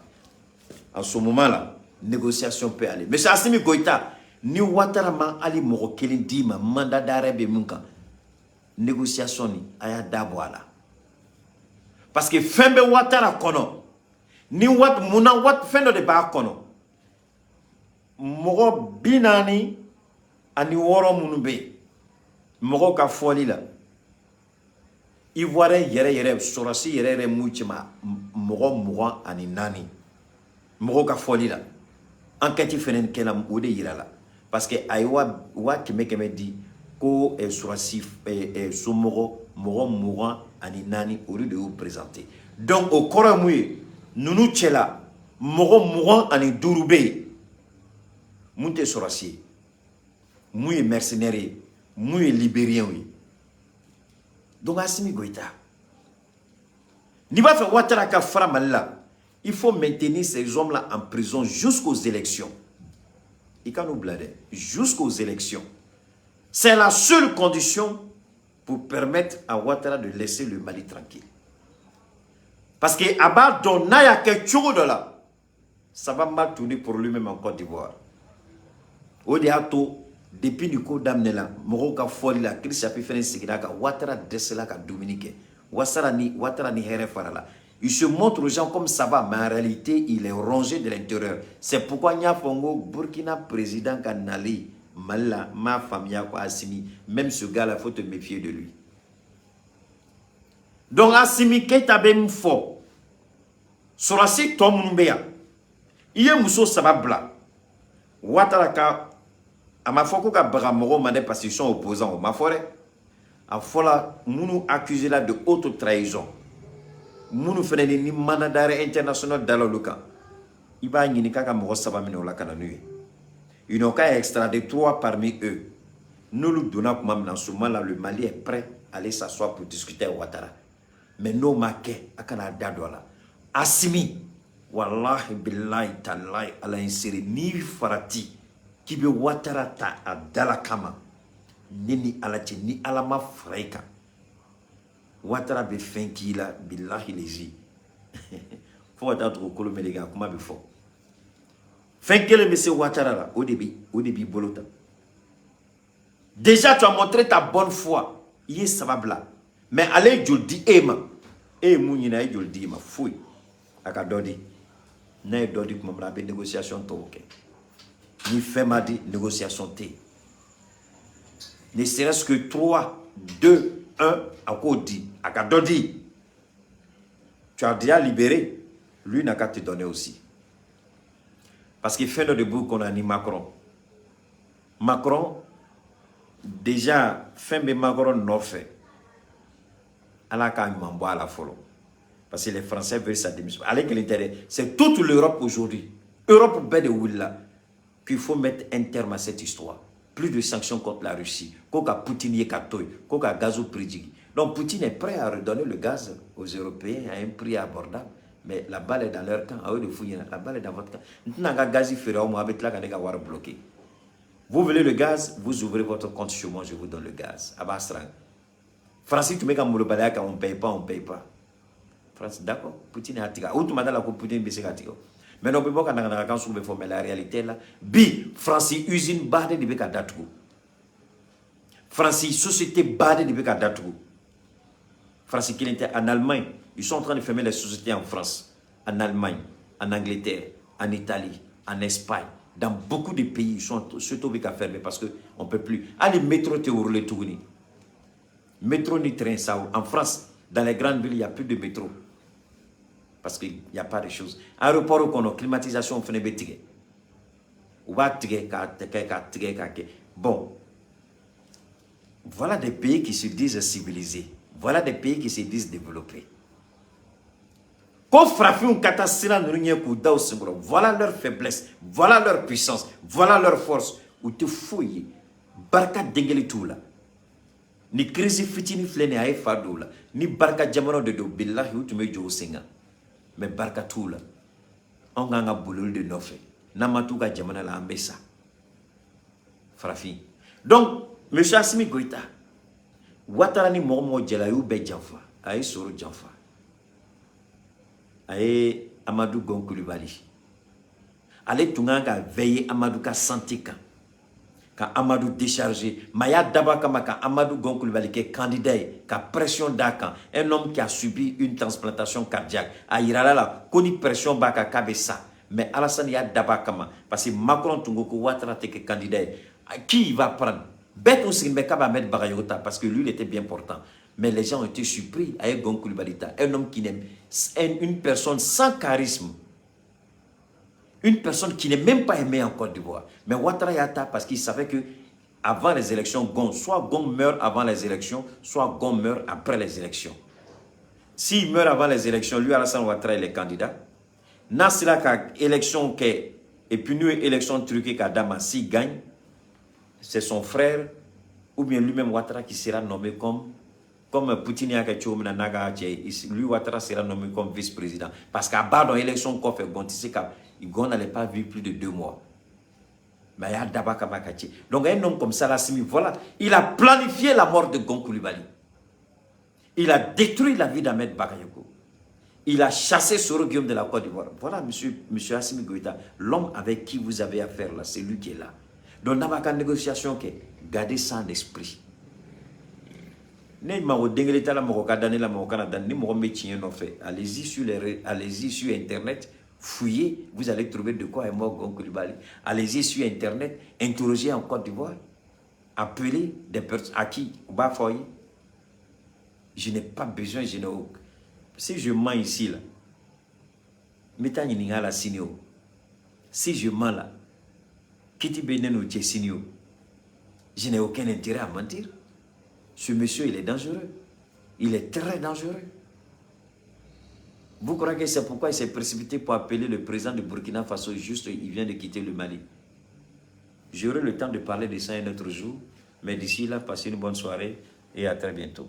En ce moment-là, négociation peut aller. Monsieur Assimi Goïta, ni Ouattara man ali moko kelin dima mandat d'arrêt be munka. Négociation ni aya dabwala. Parce que fin be Ouattara kono. Ni wat muna wat fin de ba kono. Moko binani ani woro munube. Moko ka foli la. Ivoire yere sorasi yere mouchima moko ani nani. Moko ka foli la. Enquête fenen kelam ode yirala parce que aywa wa keme di ko surasif somoro moran ani nani au lieu de vous présenter. Donc au koramouye nous tchela moran ani durube munte surasi mouye mercenaire mouye libérien oui. Donc Assimi Goïta ni va faire Ouattara ka framalla. Il faut maintenir ces hommes-là en prison jusqu'aux élections. Il can nous blader. Jusqu'aux élections. C'est la seule condition pour permettre à Ouattara de laisser le Mali tranquille. Parce que Abba Naya quelque chose de là, ça va mal tourner pour lui-même en Côte d'Ivoire. Odiato, depuis du coup d'Amnela, Moroka Foli, la crise a pu faire un signal, Ouattara Dessela, Dominique, Ouattara ni Here Farala. Il se montre aux gens comme ça va, mais en réalité, il est rongé de l'intérieur. C'est pourquoi Nya Fongo, Burkina président Kanali, Mala, ma famille, Assimi, même ce gars-là, il faut te méfier de lui. Donc, Assimi, Keita Bemfo, Sorasi Tom Numbea, il y a Mousso Sababla, Ouattaraka, à ma foi, qu'à Bramoro, Mane, parce qu'ils sont opposants au Maforé, à Fola, nous accusé là de haute trahison. Munu feneni ni manadare international dans le cas. Il va y avoir un sabamino la cananue. Ils n'ont qu'à extrader 3 parmi eux. Nous nous donnons comme dans ce moment-là, le Mali est prêt à aller s'asseoir pour discuter à Ouattara. Mais nos maquets, à Canada, Assimi, Wallahi billahi tallahi ala insiri ni farati qui be Ouattara ta à Dalakama. Ni alachi ni alama fraika. Ouattara be fenki la billahi lezi. Faut attendre au colo les gars comment be fort. Fenki le monsieur Ouattara là au début bolota. Déjà tu as montré ta bonne foi. Il est sababla. Mais allez je le dis ema. E mounina je le dis ma fouille. Aka dodi. Na dodi comme la négociation to OK. Ni fait ma dit négociation T. Ne serait-ce que 3 2 1 à Kodi, à Kadodi. Tu as déjà libéré. Lui n'a qu'à te donner aussi. Parce qu'il fait le debout qu'on a ni Macron. Macron, déjà, fin de Macron n'a fait. Allah quand il m'envoie à la folie. Parce que les Français veulent sa démission. Allez que l'intérêt, c'est toute l'Europe aujourd'hui. Europe bête de Willa. Qu'il faut mettre un terme à cette histoire. Plus de sanctions contre la Russie. Koka Poutine y katoy, koka gazo pridigi. Donc Poutine est prêt à redonner le gaz aux Européens à un prix abordable. Mais la balle est dans leur camp. Ah oui, la balle est dans votre camp. Vous voulez le gaz, vous ouvrez votre compte chez moi, je vous donne le gaz. Abastrang. Francis, tu mets comme le balai quand on ne paye pas, on ne paye pas. France, d'accord. Poutine est attiré. Où tu m'as dit la Poutine est attiré. Mais non, on peut pas mais la réalité là. Bi, Francis, usine bade de Beka Datou. Francis, société bade de Beka Datou. Francis, qui était en Allemagne. Ils sont en train de fermer les sociétés en France, en Allemagne, en Angleterre, en Italie, en Espagne. Dans beaucoup de pays, ils sont surtout à fermer parce qu'on ne peut plus. Allez, métro, tu roules tourner. Métro ni train, ça. En France, dans les grandes villes, il n'y a plus de métro. Parce qu'il n'y a pas de choses. Aéroport, on a climatisation, on fait des bêtises. Bon, voilà des pays qui se disent civilisés. Voilà des pays qui se disent développés. Voilà leur faiblesse, voilà leur puissance, voilà leur force. Ou te fouille, barka dengeli tout là. Ni crise fitini flene ay fado là. Ni barka jamono de do billahi ou tu me jo singa. Mais barka tout là. On nga boulol de nofe. Namatuga jamana la ambessa. Frafi. Donc, M. Assimi Goïta, Ouattara ni momo djelayu be janfa. Aye soro janfa. Aye Amadou Gon Coulibaly. Allez tunganga veiller Amadou ka santé kan. Quand Amadou déchargé, Maya Dabakama, quand Amadou Gon Coulibaly qui est candidat, qui a pression d'Akan, un homme qui a subi une transplantation cardiaque, a Irala, koni pression baka kabessa. Mais Alassane ya Dabakama, parce que Macron Tungoko Ouattara te candidat, qui il va prendre? Bête on s'il va mettre Bagayota, parce que lui il était bien portant. Mais les gens ont été surpris avec Gon Coulibaly, un homme qui n'aime, une personne sans charisme. Une personne qui n'est même pas aimée en Côte d'Ivoire. Mais Ouattara Yata, parce qu'il savait que avant les élections, soit Gon meurt avant les élections, soit Gon meurt après les élections. S'il meurt avant les élections, lui, Alassane Ouattara, il est candidat. Nassila ka élection et puis nous, élection truquée Kadama, s'il gagne, c'est son frère, ou bien lui-même Ouattara qui sera nommé comme Poutine lui Ouattara sera nommé comme vice-président. Parce qu'à bas dans l'élection qu'on fait, Gon n'allait pas vivre plus de 2 mois. Mais il y a Dabaka Makachi. Donc un homme comme ça, voilà, il a planifié la mort de Gon Coulibaly. Il a détruit la vie d'Ahmed Bakayoko. Il a chassé Soro Guillaume de la Côte d'Ivoire. Voilà, monsieur Assimi Goïta, l'homme avec qui vous avez affaire là, c'est lui qui est là. Donc, dans la négociation, gardez ça en esprit. Allez-y sur Internet, fouillez, vous allez trouver de quoi est mort Gon Coulibaly. Allez-y sur Internet, interrogez en Côte d'Ivoire, appelez des personnes à qui, je n'ai pas besoin, je n'ai aucun. Si je mens ici, là, si je mens là, je n'ai aucun intérêt à mentir. Ce monsieur, il est dangereux. Il est très dangereux. Vous croyez que c'est pourquoi il s'est précipité pour appeler le président de Burkina Faso, juste il vient de quitter le Mali. J'aurai le temps de parler de ça un autre jour, mais d'ici là, passez une bonne soirée et à très bientôt.